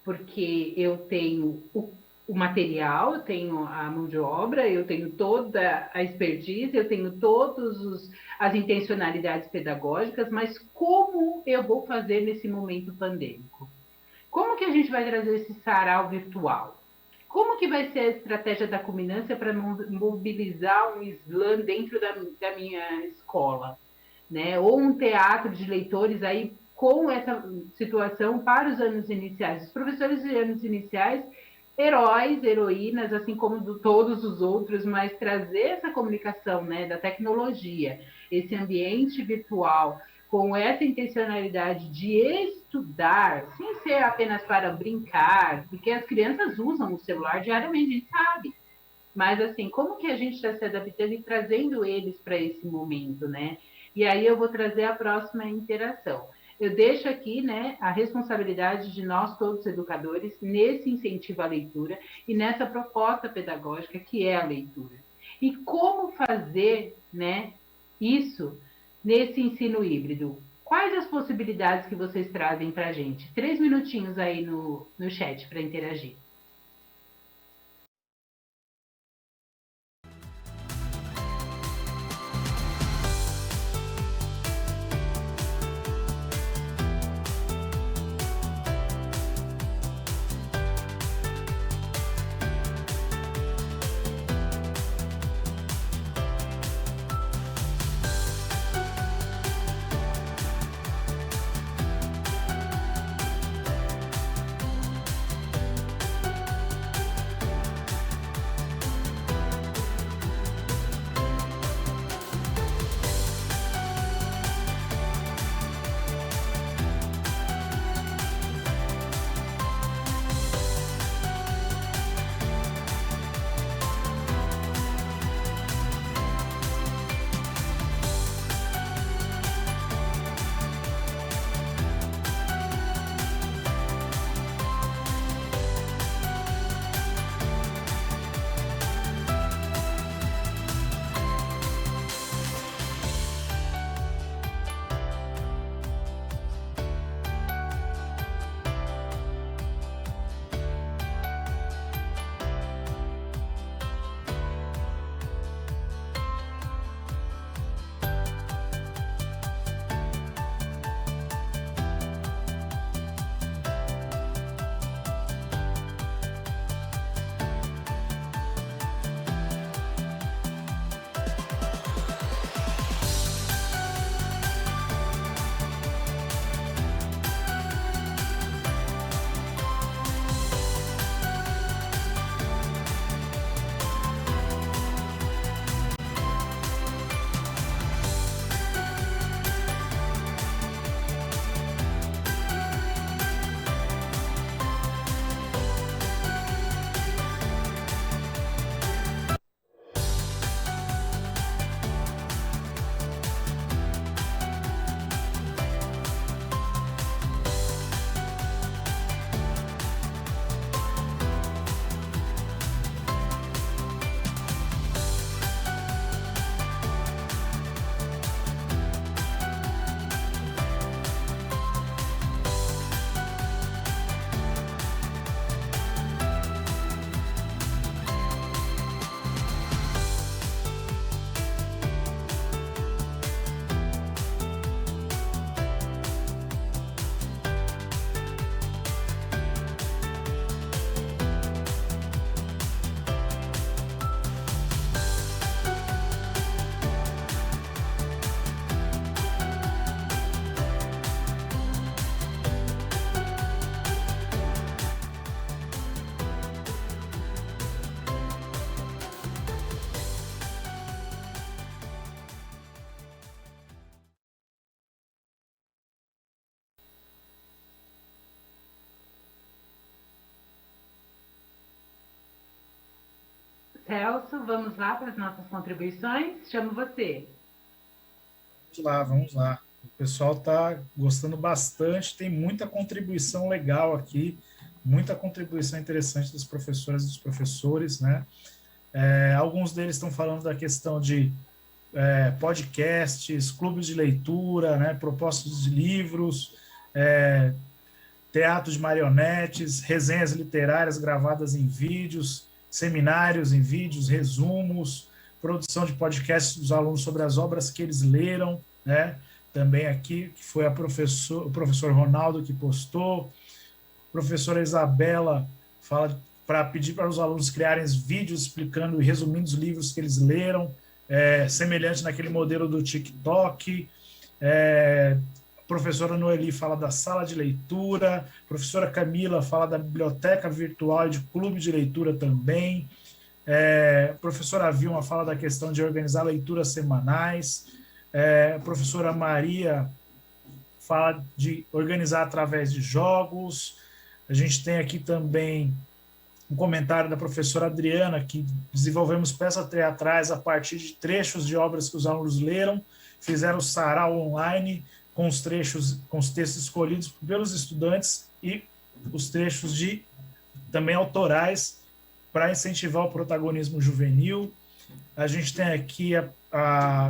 Speaker 2: Porque eu tenho o material, eu tenho a mão de obra, eu tenho toda a expertise, eu tenho todas as intencionalidades pedagógicas, mas como eu vou fazer nesse momento pandêmico? Como que a gente vai trazer esse sarau virtual? Como que vai ser a estratégia da culminância para mobilizar um slam dentro da minha escola? Né? Ou um teatro de leitores aí com essa situação para os anos iniciais. Os professores de anos iniciais, heróis, heroínas, assim como todos os outros, mas trazer essa comunicação, né, da tecnologia, esse ambiente virtual, com essa intencionalidade de estudar, sem ser apenas para brincar, porque as crianças usam o celular diariamente, a gente sabe. Mas, assim, como que a gente está se adaptando e trazendo eles para esse momento, né? E aí eu vou trazer a próxima interação. Eu deixo aqui, né, a responsabilidade de nós todos educadores nesse incentivo à leitura e nessa proposta pedagógica que é a leitura. E como fazer, né, isso nesse ensino híbrido? Quais as possibilidades que vocês trazem para a gente? 3 minutinhos aí no chat para interagir. Celso, vamos lá para as nossas contribuições? Chamo você.
Speaker 3: Vamos lá. O pessoal está gostando bastante, tem muita contribuição legal aqui, muita contribuição interessante das professoras e dos professores, né? Alguns deles estão falando da questão de podcasts, clubes de leitura, né? Propostas de livros, teatro de marionetes, resenhas literárias gravadas em vídeos, seminários em vídeos, resumos, produção de podcasts dos alunos sobre as obras que eles leram, né? Também aqui, que foi o professor Ronaldo que postou. A professora Isabela fala para pedir para os alunos criarem vídeos explicando e resumindo os livros que eles leram, semelhante naquele modelo do TikTok. A professora Noeli fala da sala de leitura, a professora Camila fala da biblioteca virtual e de clube de leitura também. A professora Vilma fala da questão de organizar leituras semanais. A professora Maria fala de organizar através de jogos. A gente tem aqui também um comentário da professora Adriana, que desenvolvemos peças teatrais a partir de trechos de obras que os alunos leram, fizeram sarau online com os textos escolhidos pelos estudantes e os trechos também autorais para incentivar o protagonismo juvenil. A gente tem aqui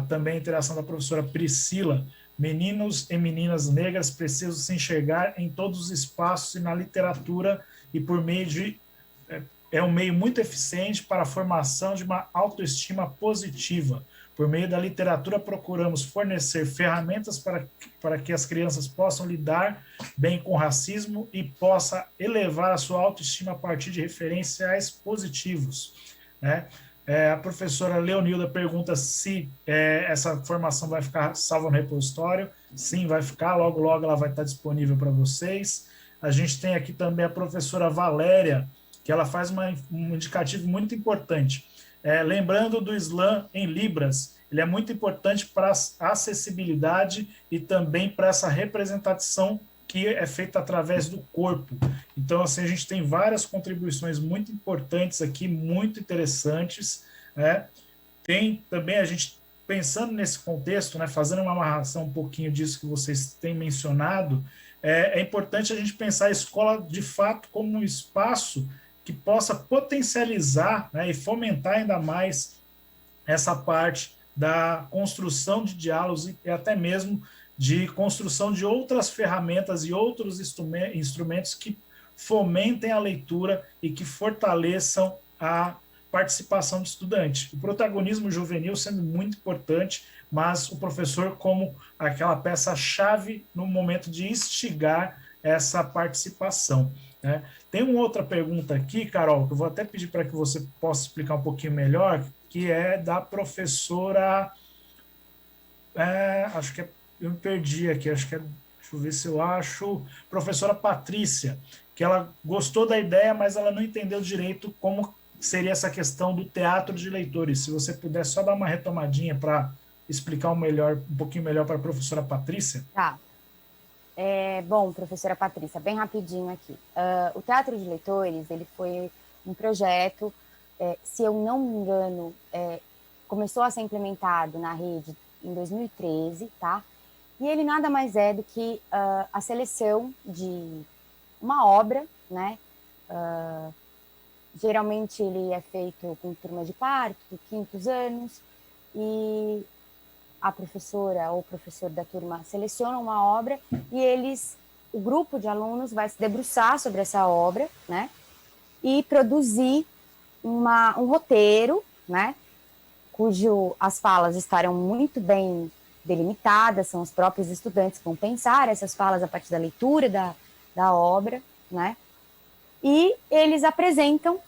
Speaker 3: também a interação da professora Priscila. Meninos e meninas negras precisam se enxergar em todos os espaços e na literatura, e por meio de um meio muito eficiente para a formação de uma autoestima positiva. Por meio da literatura, procuramos fornecer ferramentas para que as crianças possam lidar bem com o racismo e possa elevar a sua autoestima a partir de referenciais positivos, né? A professora Leonilda pergunta se essa formação vai ficar salva no repositório. Sim, vai ficar, logo, logo ela vai estar disponível para vocês. A gente tem aqui também a professora Valéria, que ela faz um indicativo muito importante. Lembrando do Slam em Libras, ele é muito importante para a acessibilidade e também para essa representação que é feita através do corpo. Então, assim, a gente tem várias contribuições muito importantes aqui, muito interessantes, né? Tem também a gente, pensando nesse contexto, né, fazendo uma amarração um pouquinho disso que vocês têm mencionado, é importante a gente pensar a escola, de fato, como um espaço que possa potencializar, né, e fomentar ainda mais essa parte da construção de diálogos e até mesmo de construção de outras ferramentas e outros instrumentos que fomentem a leitura e que fortaleçam a participação do estudante. O protagonismo juvenil sendo muito importante, mas o professor como aquela peça-chave no momento de instigar essa participação, né? Tem uma outra pergunta aqui, Carol, que eu vou até pedir para que você possa explicar um pouquinho melhor, que é da professora... acho que eu me perdi aqui, deixa eu ver se eu acho, professora Patrícia, que ela gostou da ideia, mas ela não entendeu direito como seria essa questão do teatro de leitores. Se você puder só dar uma retomadinha para explicar um pouquinho melhor para a professora Patrícia.
Speaker 1: Tá. Bom, professora Patrícia, bem rapidinho aqui. O Teatro de Leitores, ele foi um projeto, se eu não me engano, começou a ser implementado na rede em 2013, tá? E ele nada mais é do que a seleção de uma obra, né? Geralmente ele é feito com turma de quarto, quintos anos, e a professora ou o professor da turma seleciona uma obra e o grupo de alunos vai se debruçar sobre essa obra, né? E produzir um roteiro, né? As falas estarão muito bem delimitadas, são os próprios estudantes que vão pensar essas falas a partir da leitura da obra, né? E eles apresentam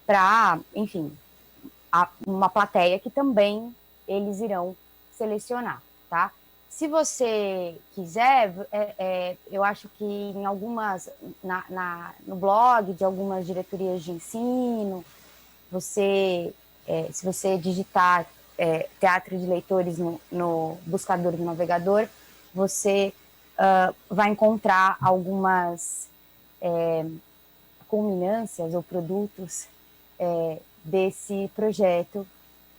Speaker 1: para, enfim, uma plateia que também eles irão selecionar, tá? Se você quiser, eu acho que em algumas, no blog de algumas diretorias de ensino, se você digitar Teatro de Leitores no buscador do navegador, você vai encontrar algumas culminâncias ou produtos desse projeto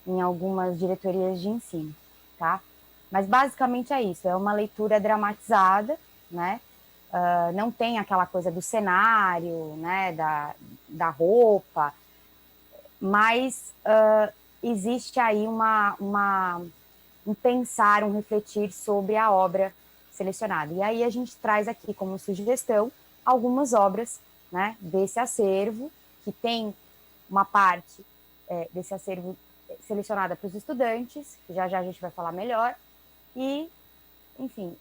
Speaker 1: em algumas diretorias de ensino, tá? Mas basicamente é isso, é uma leitura dramatizada, né? Não tem aquela coisa do cenário, né, da roupa, mas existe aí um pensar, um refletir sobre a obra selecionada. E aí a gente traz aqui como sugestão algumas obras, né, desse acervo, que tem uma parte desse acervo selecionada para os estudantes, que já já a gente vai falar melhor, e, enfim,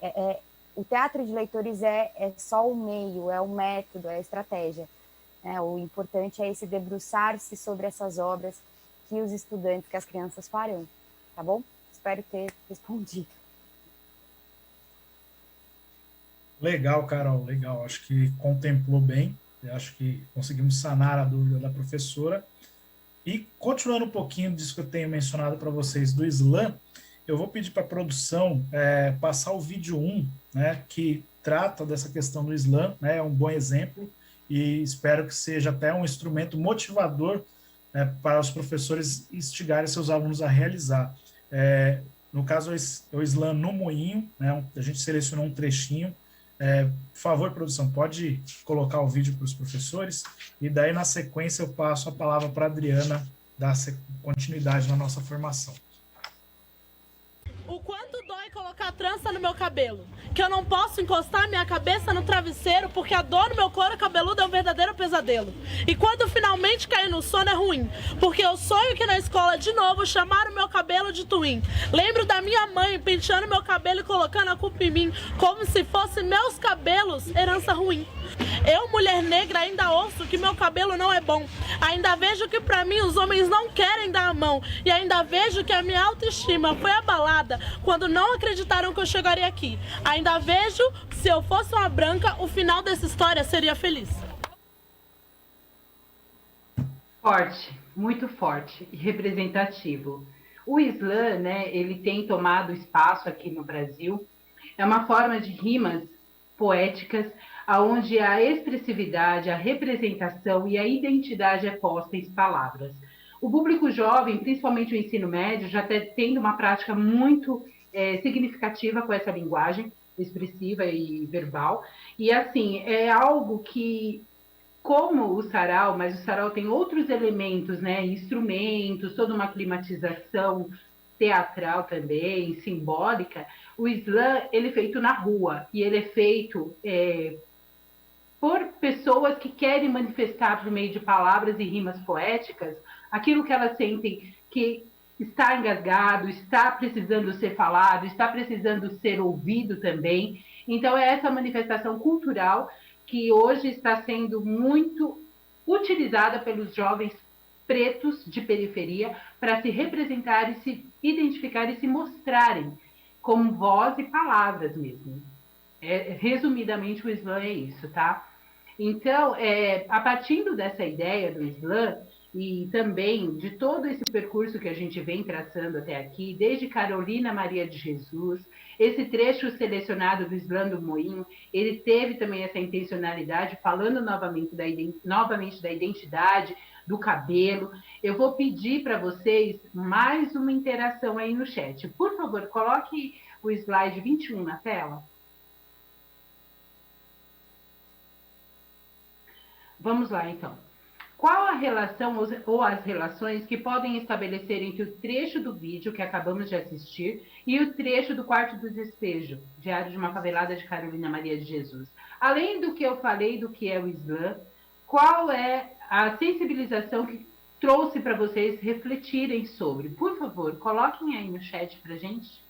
Speaker 1: o teatro de leitores é só o meio, é o método, é a estratégia. Né? O importante é esse debruçar-se sobre essas obras que os estudantes, que as crianças farão, tá bom? Espero ter respondido.
Speaker 3: Legal, Carol, legal. Acho que contemplou bem, acho que conseguimos sanar a dúvida da professora. E continuando um pouquinho disso que eu tenho mencionado para vocês do slam, eu vou pedir para a produção passar o vídeo 1, né, que trata dessa questão do slam, né, é um bom exemplo, e espero que seja até um instrumento motivador para os professores instigarem seus alunos a realizar. No caso, o slam no moinho, né, a gente selecionou um trechinho. Por favor, produção, pode colocar o vídeo para os professores, e daí, na sequência, eu passo a palavra para a Adriana dar continuidade na nossa formação.
Speaker 4: O quanto dói colocar trança no meu cabelo, que eu não posso encostar minha cabeça no travesseiro porque a dor no meu couro cabeludo é um verdadeiro pesadelo. E quando finalmente cair no sono é ruim, porque eu sonho que na escola de novo chamaram meu cabelo de twin. Lembro da minha mãe penteando meu cabelo e colocando a culpa em mim, como se fossem meus cabelos herança ruim. Eu, mulher negra, ainda ouço que meu cabelo não é bom. Ainda vejo que pra mim os homens não querem dar a mão. E ainda vejo que a minha autoestima foi abalada quando não acreditaram que eu chegaria aqui. Ainda vejo que se eu fosse uma branca, o final dessa história seria feliz.
Speaker 2: Forte, muito forte e representativo. O slam, né, ele tem tomado espaço aqui no Brasil. É uma forma de rimas poéticas, onde a expressividade, a representação e a identidade é posta em palavras. O público jovem, principalmente o ensino médio, já está tendo uma prática muito significativa com essa linguagem expressiva e verbal. E, assim, é algo que, como o sarau, mas o sarau tem outros elementos, né, instrumentos, toda uma climatização teatral também, simbólica. O slam, ele é feito na rua, e ele é feito por pessoas que querem manifestar por meio de palavras e rimas poéticas aquilo que elas sentem que está engasgado, está precisando ser falado, está precisando ser ouvido também. Então, é essa manifestação cultural que hoje está sendo muito utilizada pelos jovens pretos de periferia para se representar e se identificar e se mostrarem como voz e palavras mesmo. Resumidamente, o slam é isso, tá? Então, a partir dessa ideia do slam e também de todo esse percurso que a gente vem traçando até aqui, desde Carolina Maria de Jesus, esse trecho selecionado do slam do Moinho, ele teve também essa intencionalidade, falando novamente da identidade, do cabelo. Eu vou pedir para vocês mais uma interação aí no chat. Por favor, coloque o slide 21 na tela. Vamos lá, então. Qual a relação ou as relações que podem estabelecer entre o trecho do vídeo que acabamos de assistir e o trecho do Quarto do Despejo, Diário de uma Favelada de Carolina Maria de Jesus? Além do que eu falei do que é o slam, qual é a sensibilização que trouxe para vocês refletirem sobre? Por favor, coloquem aí no chat para a gente.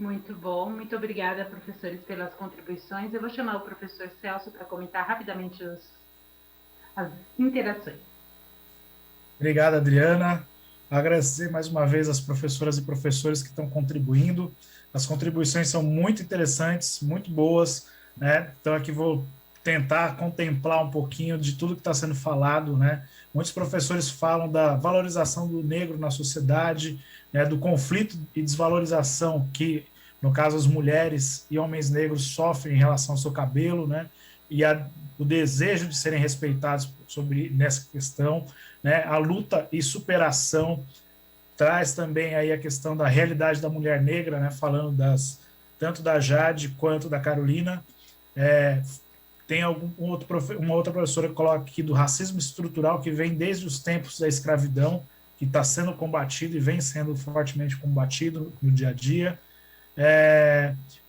Speaker 2: Muito bom, muito obrigada, professores, pelas contribuições. Eu vou chamar o professor Celso para comentar rapidamente as interações.
Speaker 3: Obrigado, Adriana. Agradecer mais uma vez as professoras e professores que estão contribuindo. As contribuições são muito interessantes, muito boas, né? Então, aqui vou tentar contemplar um pouquinho de tudo que está sendo falado, né? Muitos professores falam da valorização do negro na sociedade, né? Do conflito e desvalorização que, no caso, as mulheres e homens negros sofrem em relação ao seu cabelo, né? E o desejo de serem respeitados nessa questão, né? A luta e superação traz também aí a questão da realidade da mulher negra, né? Falando tanto da Jade quanto da Carolina. Tem uma outra professora que coloca aqui do racismo estrutural que vem desde os tempos da escravidão, que está sendo combatido e vem sendo fortemente combatido no dia a dia.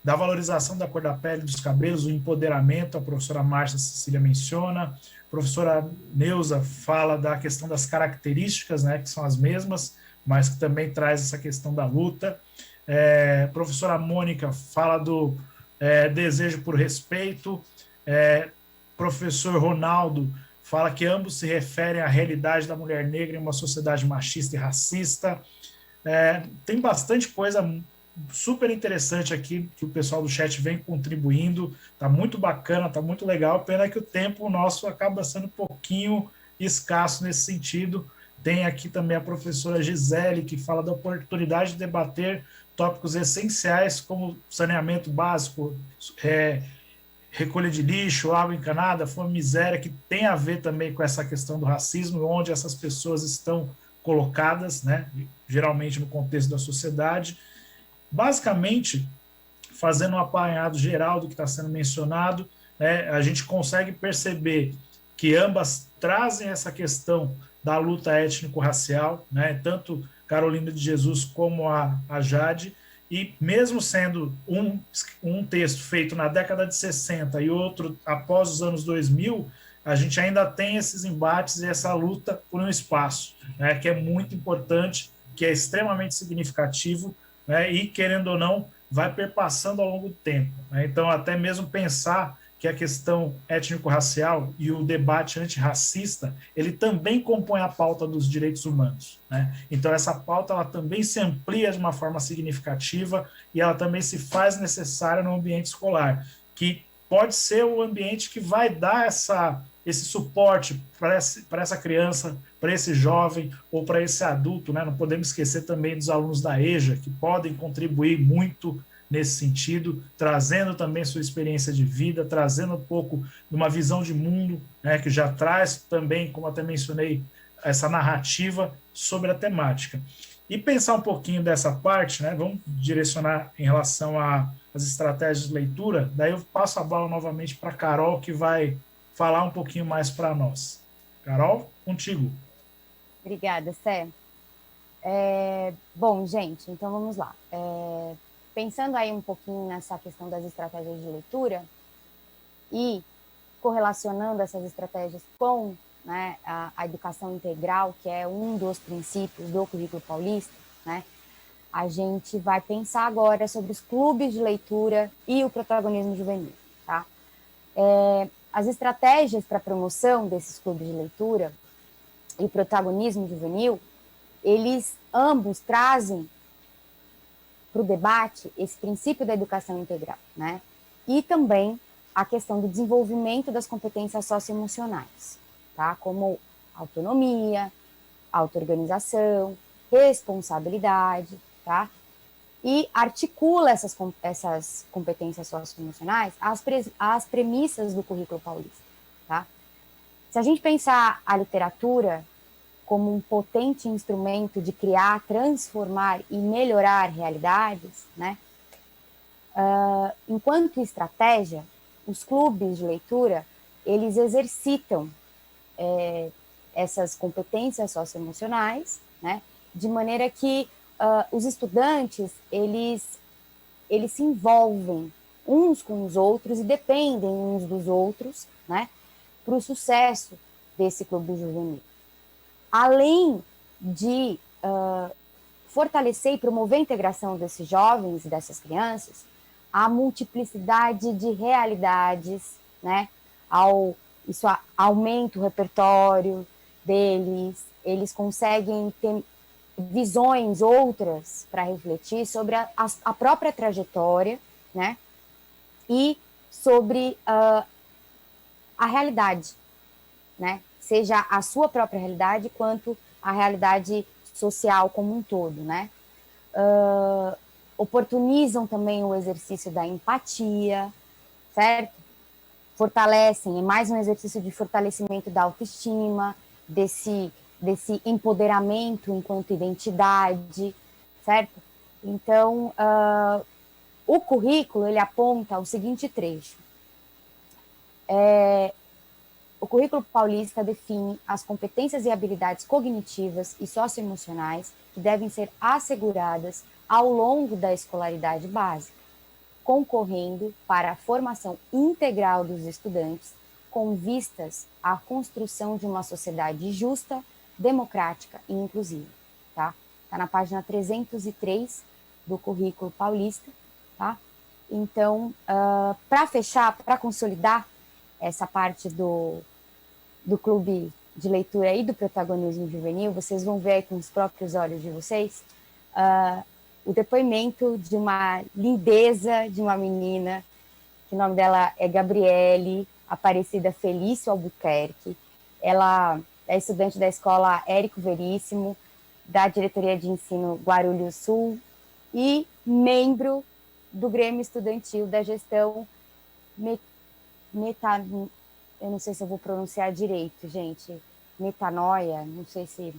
Speaker 3: Da valorização da cor da pele, dos cabelos, o empoderamento, a professora Márcia Cecília menciona, a professora Neuza fala da questão das características, né, que são as mesmas, mas que também traz essa questão da luta. A professora Mônica fala do desejo por respeito. Professor Ronaldo fala que ambos se referem à realidade da mulher negra em uma sociedade machista e racista. Tem bastante coisa super interessante aqui que o pessoal do chat vem contribuindo, tá muito bacana, tá muito legal, pena que o tempo nosso acaba sendo um pouquinho escasso nesse sentido. Tem aqui também a professora Gisele, que fala da oportunidade de debater tópicos essenciais como saneamento básico, recolha de lixo, água encanada, fome, miséria, que tem a ver também com essa questão do racismo, onde essas pessoas estão colocadas, né, geralmente no contexto da sociedade. Basicamente, fazendo um apanhado geral do que está sendo mencionado, né, a gente consegue perceber que ambas trazem essa questão da luta étnico-racial, né, tanto Carolina de Jesus como a Jade, e mesmo sendo um texto feito na década de 60 e outro após os anos 2000, a gente ainda tem esses embates e essa luta por um espaço, né, que é muito importante, que é extremamente significativo, né, e, querendo ou não, vai perpassando ao longo do tempo, né? Então, até mesmo pensar que a questão étnico-racial e o debate antirracista, ele também compõe a pauta dos direitos humanos, né? Então, essa pauta ela também se amplia de uma forma significativa e ela também se faz necessária no ambiente escolar, que pode ser o ambiente que vai dar esse suporte para essa criança, para esse jovem ou para esse adulto, né? Não podemos esquecer também dos alunos da EJA, que podem contribuir muito nesse sentido, trazendo também sua experiência de vida, trazendo um pouco de uma visão de mundo, né, que já traz também, como até mencionei, essa narrativa sobre a temática. E pensar um pouquinho dessa parte, né, vamos direcionar em relação às estratégias de leitura, daí eu passo a bola novamente para a Carol, que vai falar um pouquinho mais para nós. Carol, contigo.
Speaker 1: Obrigada, Sé. Bom, gente, então vamos lá. Pensando aí um pouquinho nessa questão das estratégias de leitura e correlacionando essas estratégias com, né, a educação integral, que é um dos princípios do currículo paulista, né, a gente vai pensar agora sobre os clubes de leitura e o protagonismo juvenil, tá? As estratégias para a promoção desses clubes de leitura e o protagonismo juvenil, eles ambos trazem para o debate esse princípio da educação integral, né? E também a questão do desenvolvimento das competências socioemocionais, tá? Como autonomia, auto-organização, responsabilidade, tá? E articula essas competências socioemocionais às premissas do currículo paulista, tá? Se a gente pensar a literatura como um potente instrumento de criar, transformar e melhorar realidades, né? Enquanto estratégia, os clubes de leitura, eles exercitam essas competências socioemocionais, né? De maneira que os estudantes, eles se envolvem uns com os outros e dependem uns dos outros, né? Para o sucesso desse clube juvenil. Além de fortalecer e promover a integração desses jovens e dessas crianças, a multiplicidade de realidades, né? Isso aumenta o repertório deles, eles conseguem ter visões outras para refletir sobre a própria trajetória, né? E sobre a realidade, né? Seja a sua própria realidade quanto a realidade social como um todo, né? Oportunizam também o exercício da empatia, certo? Fortalecem, é mais um exercício de fortalecimento da autoestima, desse empoderamento enquanto identidade, certo? Então, o currículo, ele aponta o seguinte trecho. O currículo paulista define as competências e habilidades cognitivas e socioemocionais que devem ser asseguradas ao longo da escolaridade básica, concorrendo para a formação integral dos estudantes com vistas à construção de uma sociedade justa, democrática e inclusiva. Tá? Tá na página 303 do currículo paulista. Tá? Então, para fechar, para consolidar essa parte do clube de leitura e do protagonismo juvenil, vocês vão ver aí com os próprios olhos de vocês o depoimento de uma lindeza de uma menina, que o nome dela é Gabriele Aparecida Felício Albuquerque. Ela é estudante da escola Érico Veríssimo, da diretoria de ensino Guarulhos Sul e membro do Grêmio Estudantil da gestão eu não sei se eu vou pronunciar direito, gente, metanoia, não sei se,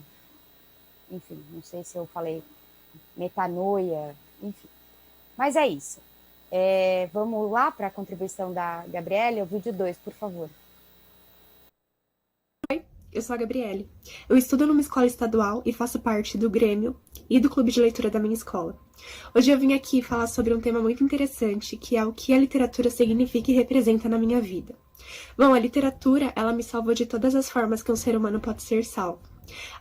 Speaker 1: enfim, não sei se eu falei metanoia, enfim. Mas é isso. Vamos lá para a contribuição da Gabriele, o vídeo 2, por favor.
Speaker 5: Oi, eu sou a Gabriele. Eu estudo numa escola estadual e faço parte do Grêmio e do clube de leitura da minha escola. Hoje eu vim aqui falar sobre um tema muito interessante, que é o que a literatura significa e representa na minha vida. Bom, a literatura, ela me salvou de todas as formas que um ser humano pode ser salvo.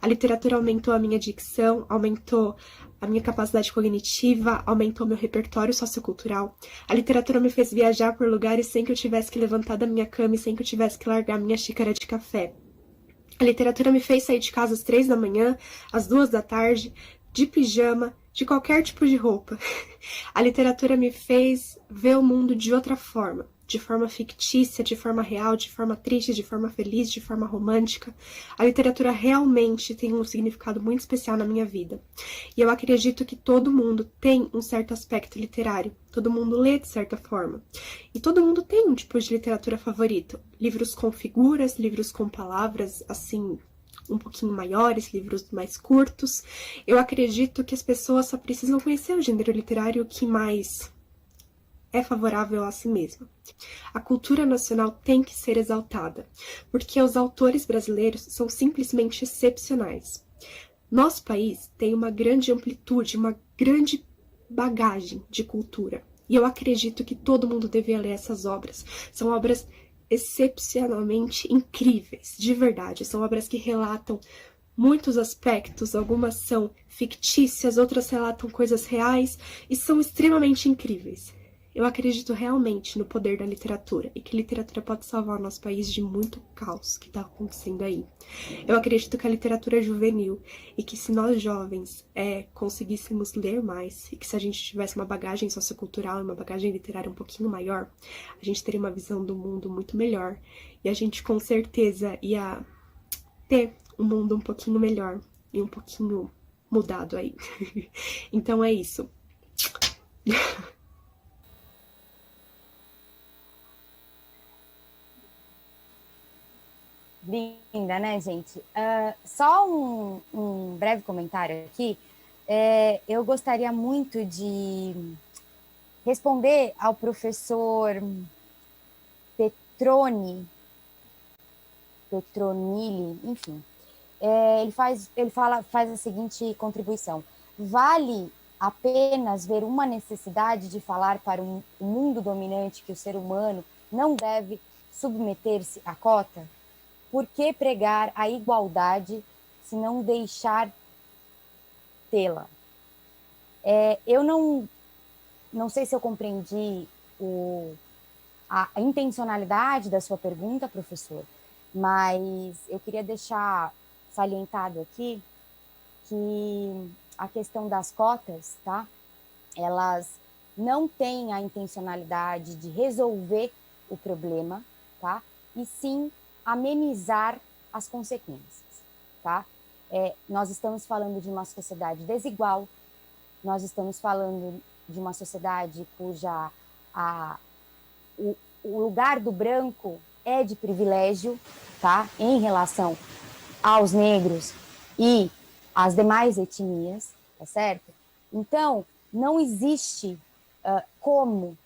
Speaker 5: A literatura aumentou a minha dicção, aumentou a minha capacidade cognitiva, aumentou meu repertório sociocultural. A literatura me fez viajar por lugares sem que eu tivesse que levantar da minha cama e sem que eu tivesse que largar minha xícara de café. A literatura me fez sair de casa às 3 da manhã, às 2 da tarde, de pijama, de qualquer tipo de roupa. A literatura me fez ver o mundo de outra forma. De forma fictícia, de forma real, de forma triste, de forma feliz, de forma romântica. A literatura realmente tem um significado muito especial na minha vida. E eu acredito que todo mundo tem um certo aspecto literário. Todo mundo lê de certa forma. E todo mundo tem um tipo de literatura favorito. Livros com figuras, livros com palavras, assim, um pouquinho maiores, livros mais curtos. Eu acredito que as pessoas só precisam conhecer o gênero literário que mais é favorável a si mesma. A cultura nacional tem que ser exaltada, porque os autores brasileiros são simplesmente excepcionais. Nosso país tem uma grande amplitude, uma grande bagagem de cultura, e eu acredito que todo mundo deveria ler essas obras. São obras excepcionalmente incríveis, de verdade. São obras que relatam muitos aspectos, algumas são fictícias, outras relatam coisas reais, e são extremamente incríveis. Eu acredito realmente no poder da literatura e que a literatura pode salvar o nosso país de muito caos que está acontecendo aí. Eu acredito que a literatura é juvenil e que se nós jovens conseguíssemos ler mais e que se a gente tivesse uma bagagem sociocultural e uma bagagem literária um pouquinho maior, a gente teria uma visão do mundo muito melhor e a gente com certeza ia ter um mundo um pouquinho melhor e um pouquinho mudado aí. Então é isso.
Speaker 1: Linda, né, gente? Só um breve comentário aqui. Eu gostaria muito de responder ao professor Petronilli, enfim. Ele faz a seguinte contribuição. Vale apenas ver uma necessidade de falar para o mundo dominante que o ser humano não deve submeter-se à cota? Por que pregar a igualdade se não deixar tê-la? Eu não sei se eu compreendi a intencionalidade da sua pergunta, professor, mas eu queria deixar salientado aqui que a questão das cotas, tá? Elas não têm a intencionalidade de resolver o problema, tá? E sim amenizar as consequências, tá? Nós estamos falando de uma sociedade desigual, nós estamos falando de uma sociedade cuja o lugar do branco é de privilégio, tá? Em relação aos negros e às demais etnias, tá certo? Então, não existe como,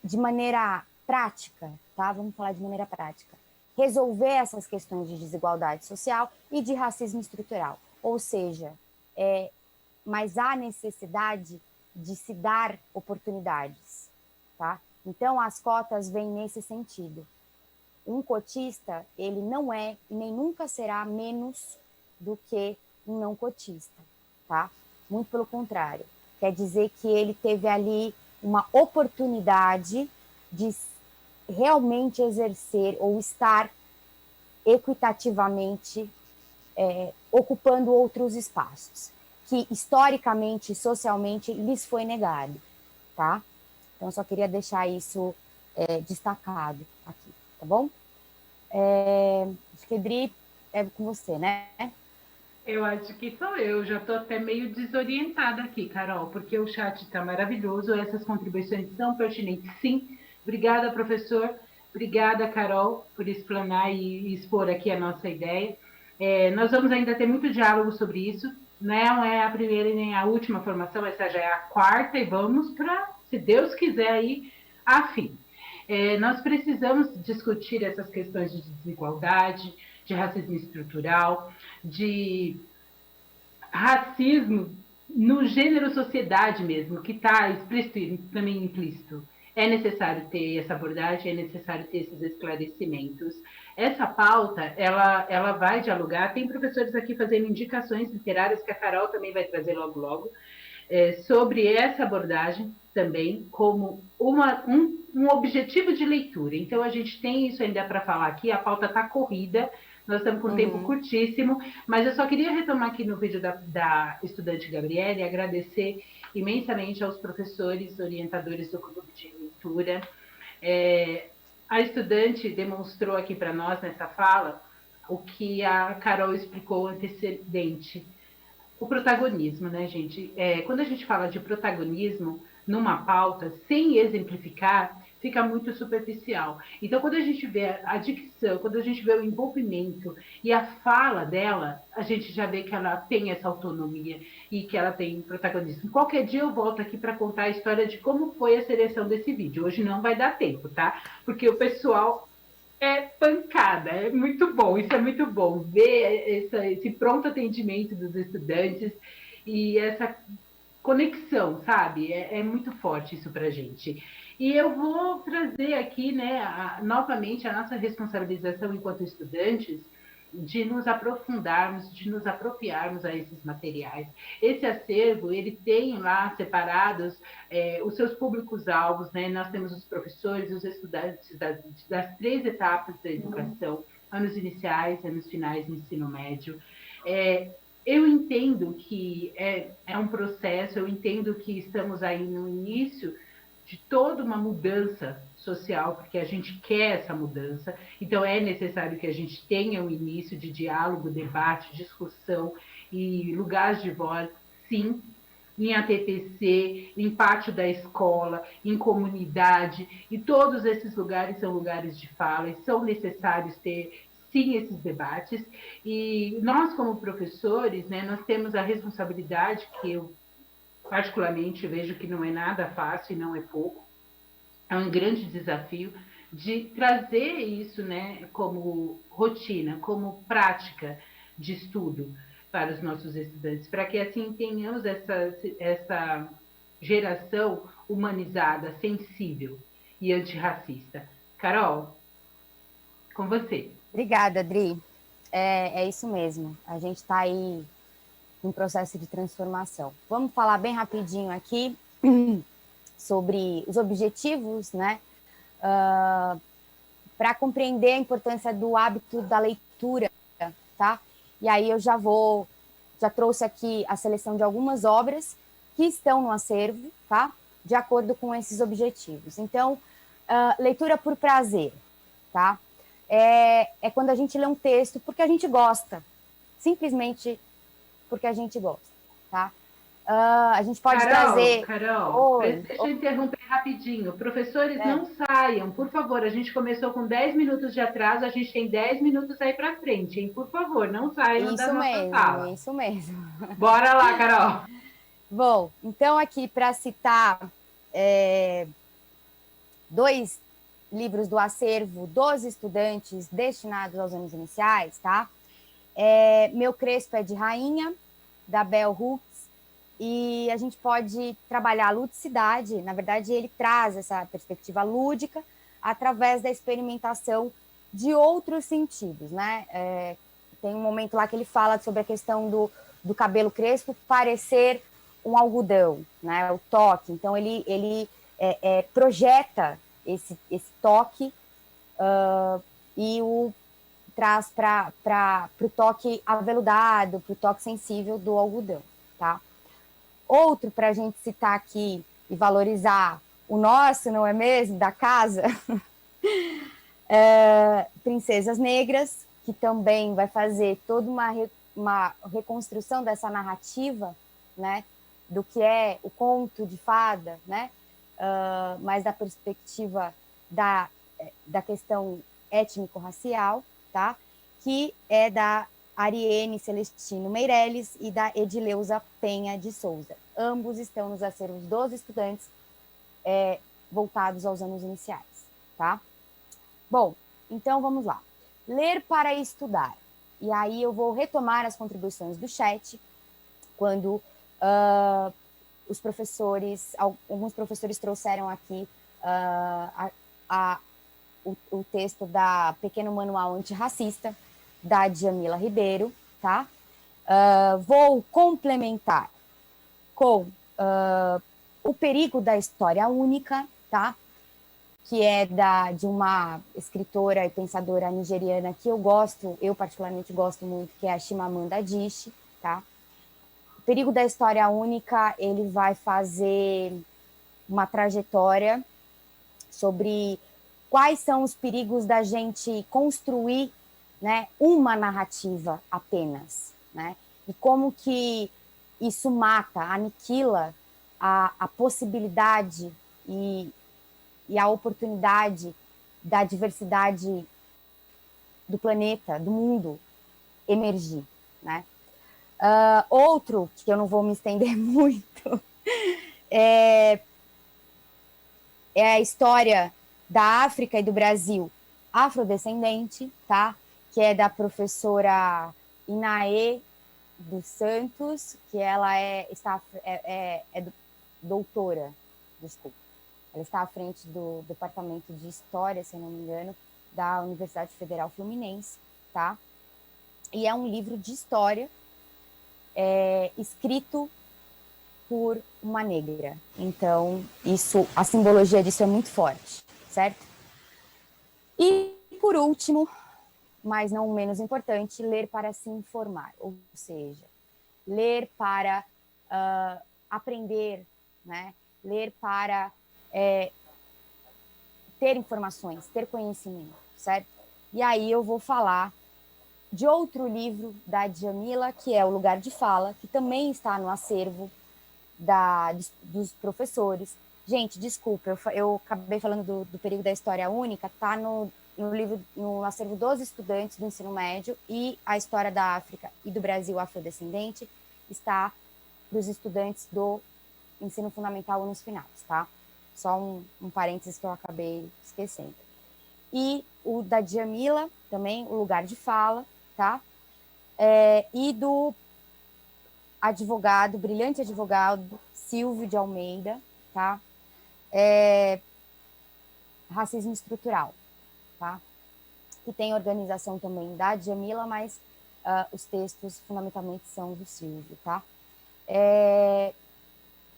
Speaker 1: de maneira prática, tá? Vamos falar de maneira prática, resolver essas questões de desigualdade social e de racismo estrutural. Ou seja, mas há necessidade de se dar oportunidades, tá? Então, as cotas vêm nesse sentido. Um cotista, ele não é e nem nunca será menos do que um não cotista, tá? Muito pelo contrário. Quer dizer que ele teve ali uma oportunidade de realmente exercer ou estar equitativamente ocupando outros espaços, que historicamente e socialmente lhes foi negado, tá? Então, só queria deixar isso destacado aqui, tá bom? Acho que, Dri, é com você, né?
Speaker 2: Eu acho que sou eu. Já estou até meio desorientada aqui, Carol, porque o chat está maravilhoso, essas contribuições são pertinentes, sim. Obrigada, professor. Obrigada, Carol, por explanar e expor aqui a nossa ideia. Nós vamos ainda ter muito diálogo sobre isso. Não é a primeira e nem a última formação, essa já é a quarta, e vamos para, se Deus quiser, aí, a fim. Nós precisamos discutir essas questões de desigualdade, de racismo estrutural, de racismo no gênero sociedade mesmo, que está explícito também implícito. É necessário ter essa abordagem, é necessário ter esses esclarecimentos. Essa pauta, ela vai dialogar, tem professores aqui fazendo indicações literárias, que a Carol também vai trazer logo, logo, sobre essa abordagem também, como um objetivo de leitura. Então, a gente tem isso ainda para falar aqui, a pauta está corrida, nós estamos com um tempo curtíssimo, mas eu só queria retomar aqui no vídeo da estudante Gabriele e agradecer imensamente aos professores orientadores do grupo de leitura. A estudante demonstrou aqui para nós, nessa fala, o que a Carol explicou antecedente, o protagonismo, né, gente? Quando a gente fala de protagonismo numa pauta, sem exemplificar, fica muito superficial. Então, quando a gente vê a dicção, quando a gente vê o envolvimento e a fala dela, a gente já vê que ela tem essa autonomia e que ela tem protagonismo. Qualquer dia eu volto aqui para contar a história de como foi a seleção desse vídeo. Hoje não vai dar tempo, tá? Porque o pessoal é pancada, é muito bom, isso é muito bom, ver esse pronto atendimento dos estudantes e essa conexão, sabe? É muito forte isso para a gente. E eu vou trazer aqui, né, novamente, a nossa responsabilização enquanto estudantes de nos aprofundarmos, de nos apropriarmos a esses materiais. Esse acervo, ele tem lá separados os seus públicos-alvos, né? Nós temos os professores, os estudantes das 3 etapas da educação, anos iniciais, anos finais no ensino médio. Eu entendo que é um processo, eu entendo que estamos aí no início de toda uma mudança social, porque a gente quer essa mudança, então é necessário que a gente tenha um início de diálogo, debate, discussão e lugares de voz, sim, em ATPC, em pátio da escola, em comunidade, e todos esses lugares são lugares de fala e são necessários ter, sim, esses debates. E nós, como professores, né, nós temos a responsabilidade, que eu particularmente vejo que não é nada fácil e não é pouco, é um grande desafio de trazer isso, né, como rotina, como prática de estudo para os nossos estudantes, para que assim tenhamos essa geração humanizada, sensível e antirracista. Carol, com você.
Speaker 1: Obrigada, Adri. É isso mesmo. A gente está aí um processo de transformação. Vamos falar bem rapidinho aqui sobre os objetivos, né? Para compreender a importância do hábito da leitura, tá? E aí eu já trouxe aqui a seleção de algumas obras que estão no acervo, tá? De acordo com esses objetivos. Então, leitura por prazer, tá? É quando a gente lê um texto porque a gente gosta, simplesmente porque a gente gosta, tá? A gente pode trazer...
Speaker 2: Carol, deixa eu interromper rapidinho. Professores, não saiam, por favor. A gente começou com 10 minutos de atraso, a gente tem 10 minutos aí para frente, hein? Por favor, não saiam da nossa sala.
Speaker 1: Isso mesmo.
Speaker 2: Bora lá, Carol.
Speaker 1: Bom, então aqui para citar 2 livros do acervo dos estudantes destinados aos anos iniciais, tá? Meu Crespo é de Rainha, da Bell Hooks, e a gente pode trabalhar a ludicidade. Na verdade, ele traz essa perspectiva lúdica através da experimentação de outros sentidos, né? Tem um momento lá que ele fala sobre a questão do cabelo crespo parecer um algodão, né? O toque. Então, ele projeta esse toque e o traz para o toque aveludado, para o toque sensível do algodão, tá? Outro para a gente citar aqui e valorizar o nosso, não é mesmo, da casa, Princesas Negras, que também vai fazer toda uma reconstrução dessa narrativa, né, do que é o conto de fada, né, mas da perspectiva da questão étnico-racial, tá, que é da Ariene Celestino Meirelles e da Edileuza Penha de Souza. Ambos estão nos acervos dos estudantes voltados aos anos iniciais, tá? Bom, então vamos lá. Ler para estudar. E aí eu vou retomar as contribuições do chat, quando alguns professores trouxeram aqui o texto da Pequeno Manual Antirracista, da Djamila Ribeiro, tá? Vou complementar com O Perigo da História Única, tá? Que é de uma escritora e pensadora nigeriana que eu particularmente gosto muito, que é a Chimamanda Adichie, tá? O Perigo da História Única, ele vai fazer uma trajetória sobre quais são os perigos da gente construir, né, uma narrativa apenas, né? E como que isso mata, aniquila a possibilidade e a oportunidade da diversidade do planeta, do mundo, emergir, né? Outro, que eu não vou me estender muito, é a história da África e do Brasil afrodescendente, tá? Que é da professora Inaê dos Santos, que ela é doutora, desculpa. Ela está à frente do Departamento de História, se eu não me engano, da Universidade Federal Fluminense, tá? E é um livro de história escrito por uma negra. Então, a simbologia disso é muito forte, certo? E, por último, mas não menos importante, ler para se informar, ou seja, ler para aprender, né? Ler para ter informações, ter conhecimento, certo? E aí eu vou falar de outro livro da Djamila, que é O Lugar de Fala, que também está no acervo dos professores. Gente, desculpa, eu acabei falando do Perigo da História Única, está no livro, no acervo dos estudantes do ensino médio, e a História da África e do Brasil Afrodescendente está para os estudantes do ensino fundamental anos finais, tá? Só um parênteses que eu acabei esquecendo. E o da Djamila, também, O Lugar de Fala, tá? E do brilhante advogado Silvio de Almeida, tá? Racismo Estrutural, tá? Que tem organização também da Djamila, mas os textos fundamentalmente são do Silvio, tá?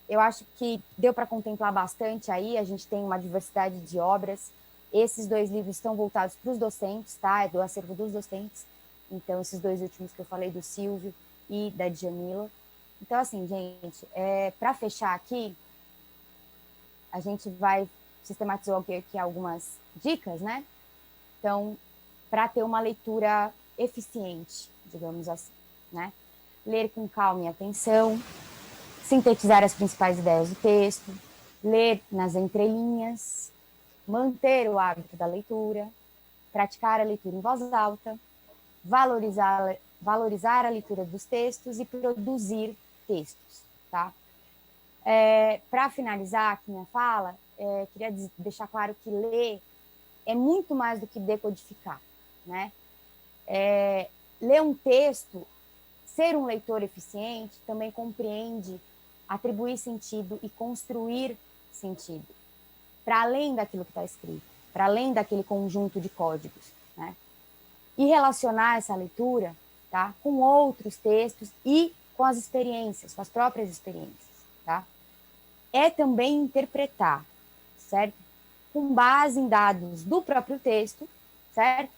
Speaker 1: Eu acho que deu para contemplar bastante aí, a gente tem uma diversidade de obras. Esses 2 livros estão voltados para os docentes, tá? É do acervo dos docentes. Então, esses 2 últimos que eu falei, do Silvio e da Djamila. Então, assim, gente, para fechar aqui, a gente vai sistematizar aqui algumas dicas, né? Então, para ter uma leitura eficiente, digamos assim, né? Ler com calma e atenção, sintetizar as principais ideias do texto, ler nas entrelinhas, manter o hábito da leitura, praticar a leitura em voz alta, valorizar a leitura dos textos e produzir textos, tá? Para finalizar aqui minha fala, queria deixar claro que ler é muito mais do que decodificar, né? Ler um texto, ser um leitor eficiente, também compreende atribuir sentido e construir sentido, para além daquilo que está escrito, para além daquele conjunto de códigos, né? E relacionar essa leitura, tá, com outros textos e com as experiências, com as próprias experiências, tá? É também interpretar, certo? Com base em dados do próprio texto, certo?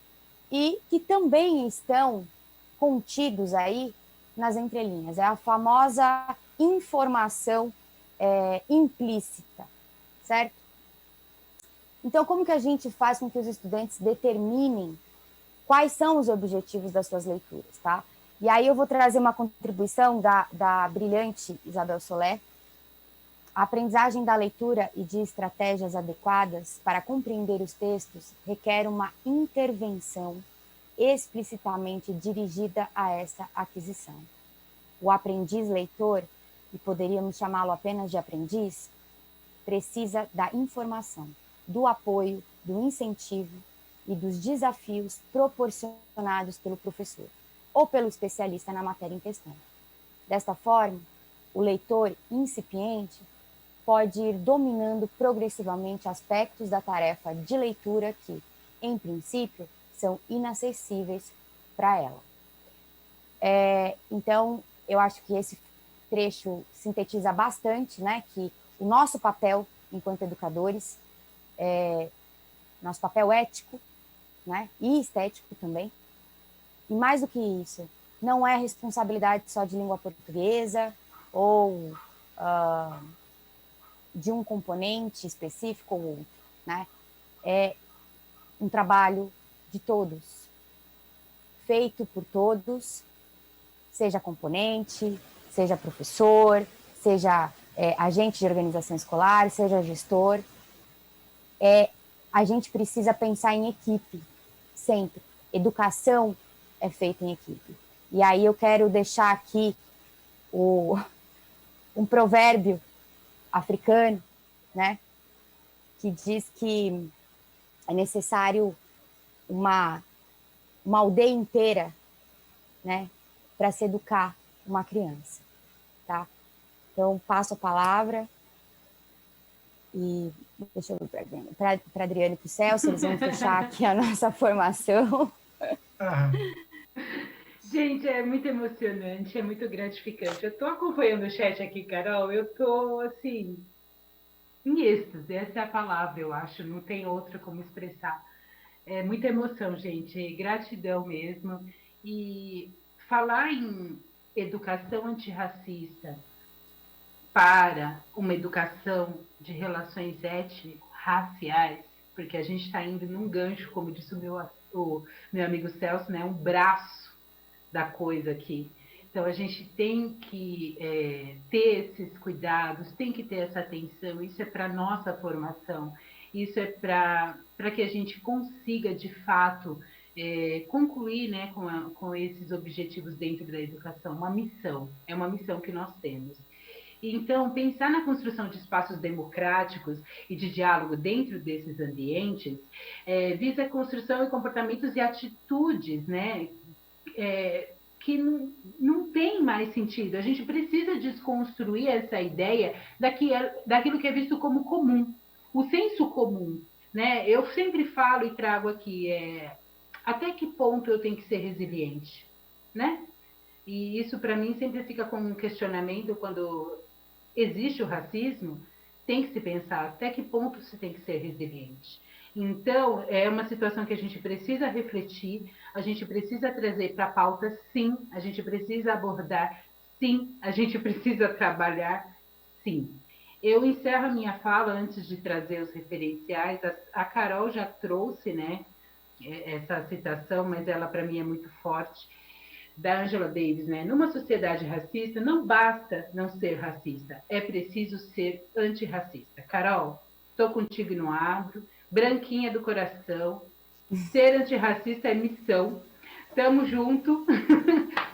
Speaker 1: E que também estão contidos aí nas entrelinhas. É a famosa informação implícita, certo? Então, como que a gente faz com que os estudantes determinem quais são os objetivos das suas leituras, tá? E aí eu vou trazer uma contribuição da brilhante Isabel Soler. A aprendizagem da leitura e de estratégias adequadas para compreender os textos requer uma intervenção explicitamente dirigida a essa aquisição. O aprendiz leitor, e poderíamos chamá-lo apenas de aprendiz, precisa da informação, do apoio, do incentivo e dos desafios proporcionados pelo professor ou pelo especialista na matéria em questão. Desta forma, o leitor incipiente pode ir dominando progressivamente aspectos da tarefa de leitura que, em princípio, são inacessíveis para ela. Então, eu acho que esse trecho sintetiza bastante, né, que o nosso papel enquanto educadores, nosso papel ético, né, e estético também, e mais do que isso, não é responsabilidade só de língua portuguesa ou de um componente específico ou outro, né? É um trabalho de todos, feito por todos, seja componente, seja professor, seja agente de organização escolar, seja gestor. A gente precisa pensar em equipe, sempre. Educação é feita em equipe. E aí eu quero deixar aqui um provérbio africano, né, que diz que é necessário uma aldeia inteira, né, para se educar uma criança, tá? Então, passo a palavra e deixa eu ver para Adriane e para o Celso, eles vão fechar aqui a nossa formação.
Speaker 2: Gente, é muito emocionante, é muito gratificante. Eu estou acompanhando o chat aqui, Carol, eu estou, assim, em êxtase, essa é a palavra, eu acho, não tem outra como expressar. É muita emoção, gente, gratidão mesmo. E falar em educação antirracista para uma educação de relações étnico-raciais, porque a gente está indo num gancho, como disse o meu amigo Celso, né, um braço da coisa aqui. Então, a gente tem que ter esses cuidados, tem que ter essa atenção, isso é para a nossa formação, isso é para que a gente consiga, de fato, concluir, né, com esses objetivos dentro da educação, uma missão, é uma missão que nós temos. Então, pensar na construção de espaços democráticos e de diálogo dentro desses ambientes visa a construção de comportamentos e atitudes, né, que não tem mais sentido. A gente precisa desconstruir essa ideia daquilo que é visto como comum, o senso comum, né? Eu sempre falo e trago aqui, até que ponto eu tenho que ser resiliente? né? E isso, para mim, sempre fica como um questionamento quando existe o racismo, tem que se pensar até que ponto se tem que ser resiliente. Então, é uma situação que a gente precisa refletir, a gente precisa trazer para a pauta, sim, a gente precisa abordar, sim, a gente precisa trabalhar, sim. Eu encerro a minha fala antes de trazer os referenciais. A Carol já trouxe, né, essa citação, mas ela para mim é muito forte, da Angela Davis, né? Numa sociedade racista, não basta não ser racista, é preciso ser antirracista. Carol, estou contigo no agro, branquinha do coração, ser antirracista é missão. Tamo junto.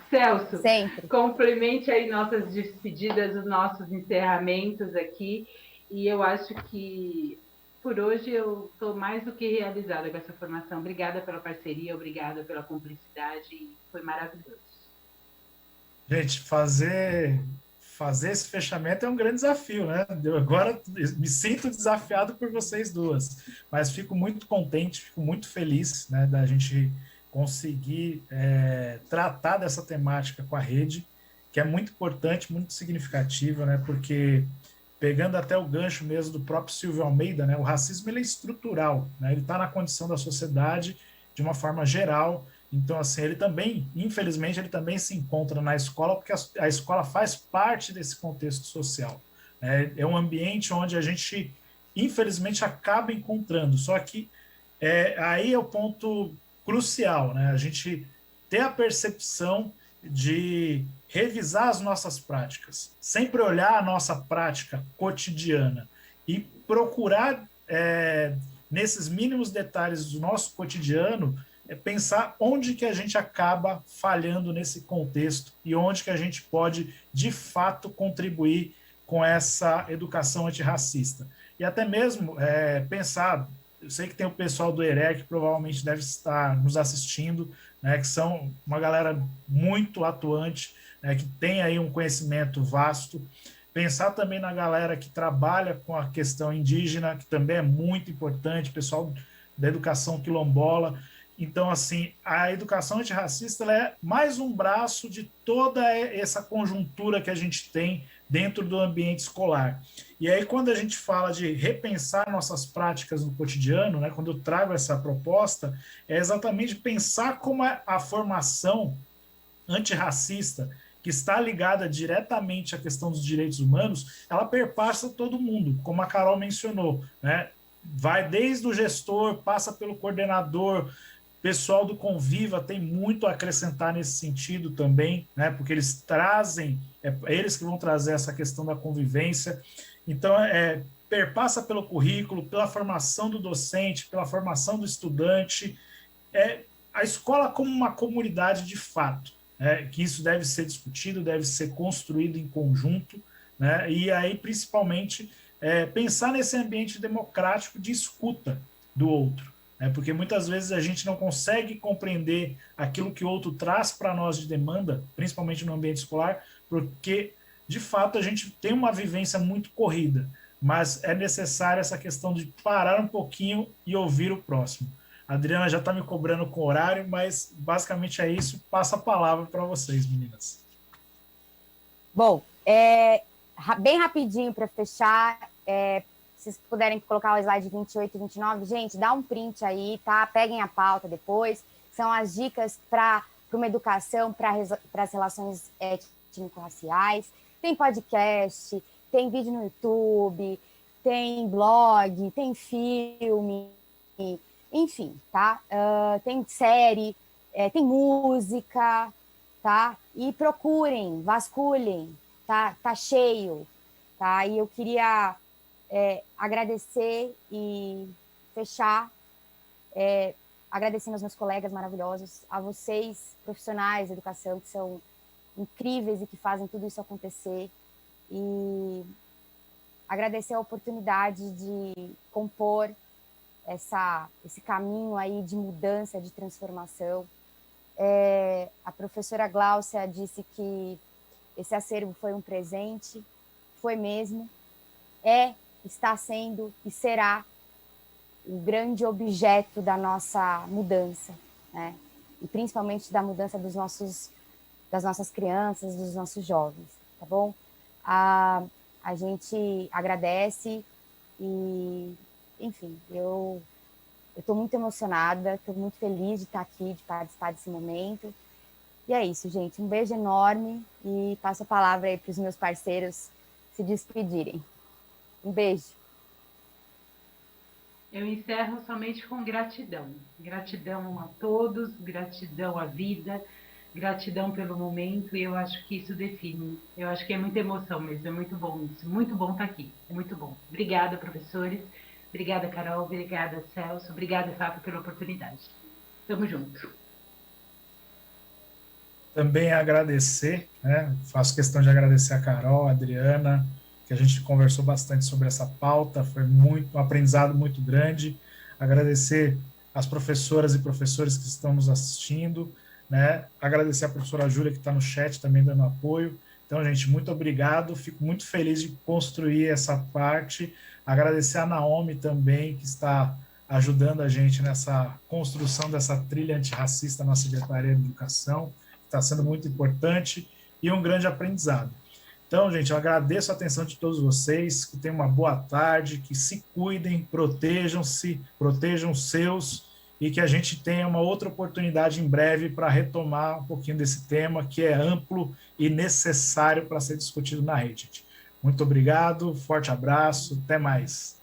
Speaker 2: Celso,
Speaker 1: Sempre.
Speaker 2: complemente aí nossas despedidas, os nossos encerramentos aqui, e eu acho que por hoje eu estou mais do que realizada com essa formação. Obrigada pela parceria, obrigada pela cumplicidade, foi maravilhoso.
Speaker 3: Gente, fazer esse fechamento é um grande desafio, né? Eu agora me sinto desafiado por vocês duas, mas fico muito contente, fico muito feliz, né, da gente conseguir tratar dessa temática com a rede, que é muito importante, muito significativa, né? Porque pegando até o gancho mesmo do próprio Silvio Almeida, né? O racismo ele é estrutural, né? Ele está na condição da sociedade de uma forma geral. Então, assim, ele também, infelizmente, ele também se encontra na escola, porque a escola faz parte desse contexto social, né? É um ambiente onde a gente, infelizmente, acaba encontrando. Só que aí é o ponto crucial, né? A gente ter a percepção de revisar as nossas práticas, sempre olhar a nossa prática cotidiana e procurar, nesses mínimos detalhes do nosso cotidiano, pensar onde que a gente acaba falhando nesse contexto e onde que a gente pode, de fato, contribuir com essa educação antirracista. E até mesmo pensar, eu sei que tem o pessoal do EREC que provavelmente deve estar nos assistindo, né, que são uma galera muito atuante, né, que tem aí um conhecimento vasto. Pensar também na galera que trabalha com a questão indígena, que também é muito importante, pessoal da educação quilombola. Então, assim, a educação antirracista ela é mais um braço de toda essa conjuntura que a gente tem dentro do ambiente escolar. E aí, quando a gente fala de repensar nossas práticas no cotidiano, né, quando eu trago essa proposta, é exatamente pensar como a formação antirracista, que está ligada diretamente à questão dos direitos humanos, ela perpassa todo mundo, como a Carol mencionou, né? Vai desde o gestor, passa pelo coordenador, pessoal do Conviva tem muito a acrescentar nesse sentido também, né? Porque eles trazem, eles que vão trazer essa questão da convivência. Então, perpassa pelo currículo, pela formação do docente, pela formação do estudante, a escola como uma comunidade de fato, né? Que isso deve ser discutido, deve ser construído em conjunto, né? E aí, principalmente, pensar nesse ambiente democrático de escuta do outro, né? Porque muitas vezes a gente não consegue compreender aquilo que o outro traz para nós de demanda, principalmente no ambiente escolar, porque, de fato, a gente tem uma vivência muito corrida, mas é necessária essa questão de parar um pouquinho e ouvir o próximo. A Adriana já está me cobrando com horário, mas basicamente é isso. Passo a palavra para vocês, meninas.
Speaker 1: Bom, bem rapidinho para fechar, se vocês puderem colocar o slide 28 e 29, gente, dá um print aí, tá? Peguem a pauta depois. São as dicas para uma educação para as relações étnico-raciais. Tem podcast, tem vídeo no YouTube, tem blog, tem filme, enfim, tá? Tem série, tem música, tá? E procurem, vasculhem, tá? Tá cheio, tá? E eu queria agradecer e fechar agradecendo aos meus colegas maravilhosos, a vocês, profissionais de educação, que são incríveis e que fazem tudo isso acontecer, e agradecer a oportunidade de compor esse caminho aí de mudança, de transformação. A professora Gláucia disse que esse acervo foi um presente, foi mesmo, está sendo e será o grande objeto da nossa mudança, né? E principalmente da mudança dos nossos das nossas crianças, dos nossos jovens, tá bom? A gente agradece e, enfim, eu estou muito emocionada, estou muito feliz de estar aqui, de participar desse momento. E é isso, gente. Um beijo enorme e passo a palavra aí para os meus parceiros se despedirem. Um beijo.
Speaker 2: Eu encerro somente com gratidão. Gratidão a todos, gratidão à vida, gratidão pelo momento, e eu acho que isso define. Eu acho que é muita emoção mesmo, é muito bom isso. Muito bom estar aqui, é muito bom. Obrigada, professores. Obrigada, Carol. Obrigada, Celso. Obrigada, Fábio, pela oportunidade. Tamo junto.
Speaker 3: Também agradecer, né? Faço questão de agradecer a Carol, a Adriana, que a gente conversou bastante sobre essa pauta, foi um aprendizado muito grande. Agradecer as professoras e professores que estão nos assistindo, né? Agradecer a professora Júlia, que está no chat também dando apoio. Então, gente, muito obrigado, fico muito feliz de construir essa parte. Agradecer a Naomi também, que está ajudando a gente nessa construção dessa trilha antirracista na Secretaria de Educação, que está sendo muito importante e um grande aprendizado. Então, gente, eu agradeço a atenção de todos vocês, que tenham uma boa tarde, que se cuidem, protejam-se, protejam os seus, e que a gente tenha uma outra oportunidade em breve para retomar um pouquinho desse tema, que é amplo e necessário para ser discutido na rede. Muito obrigado, forte abraço, até mais.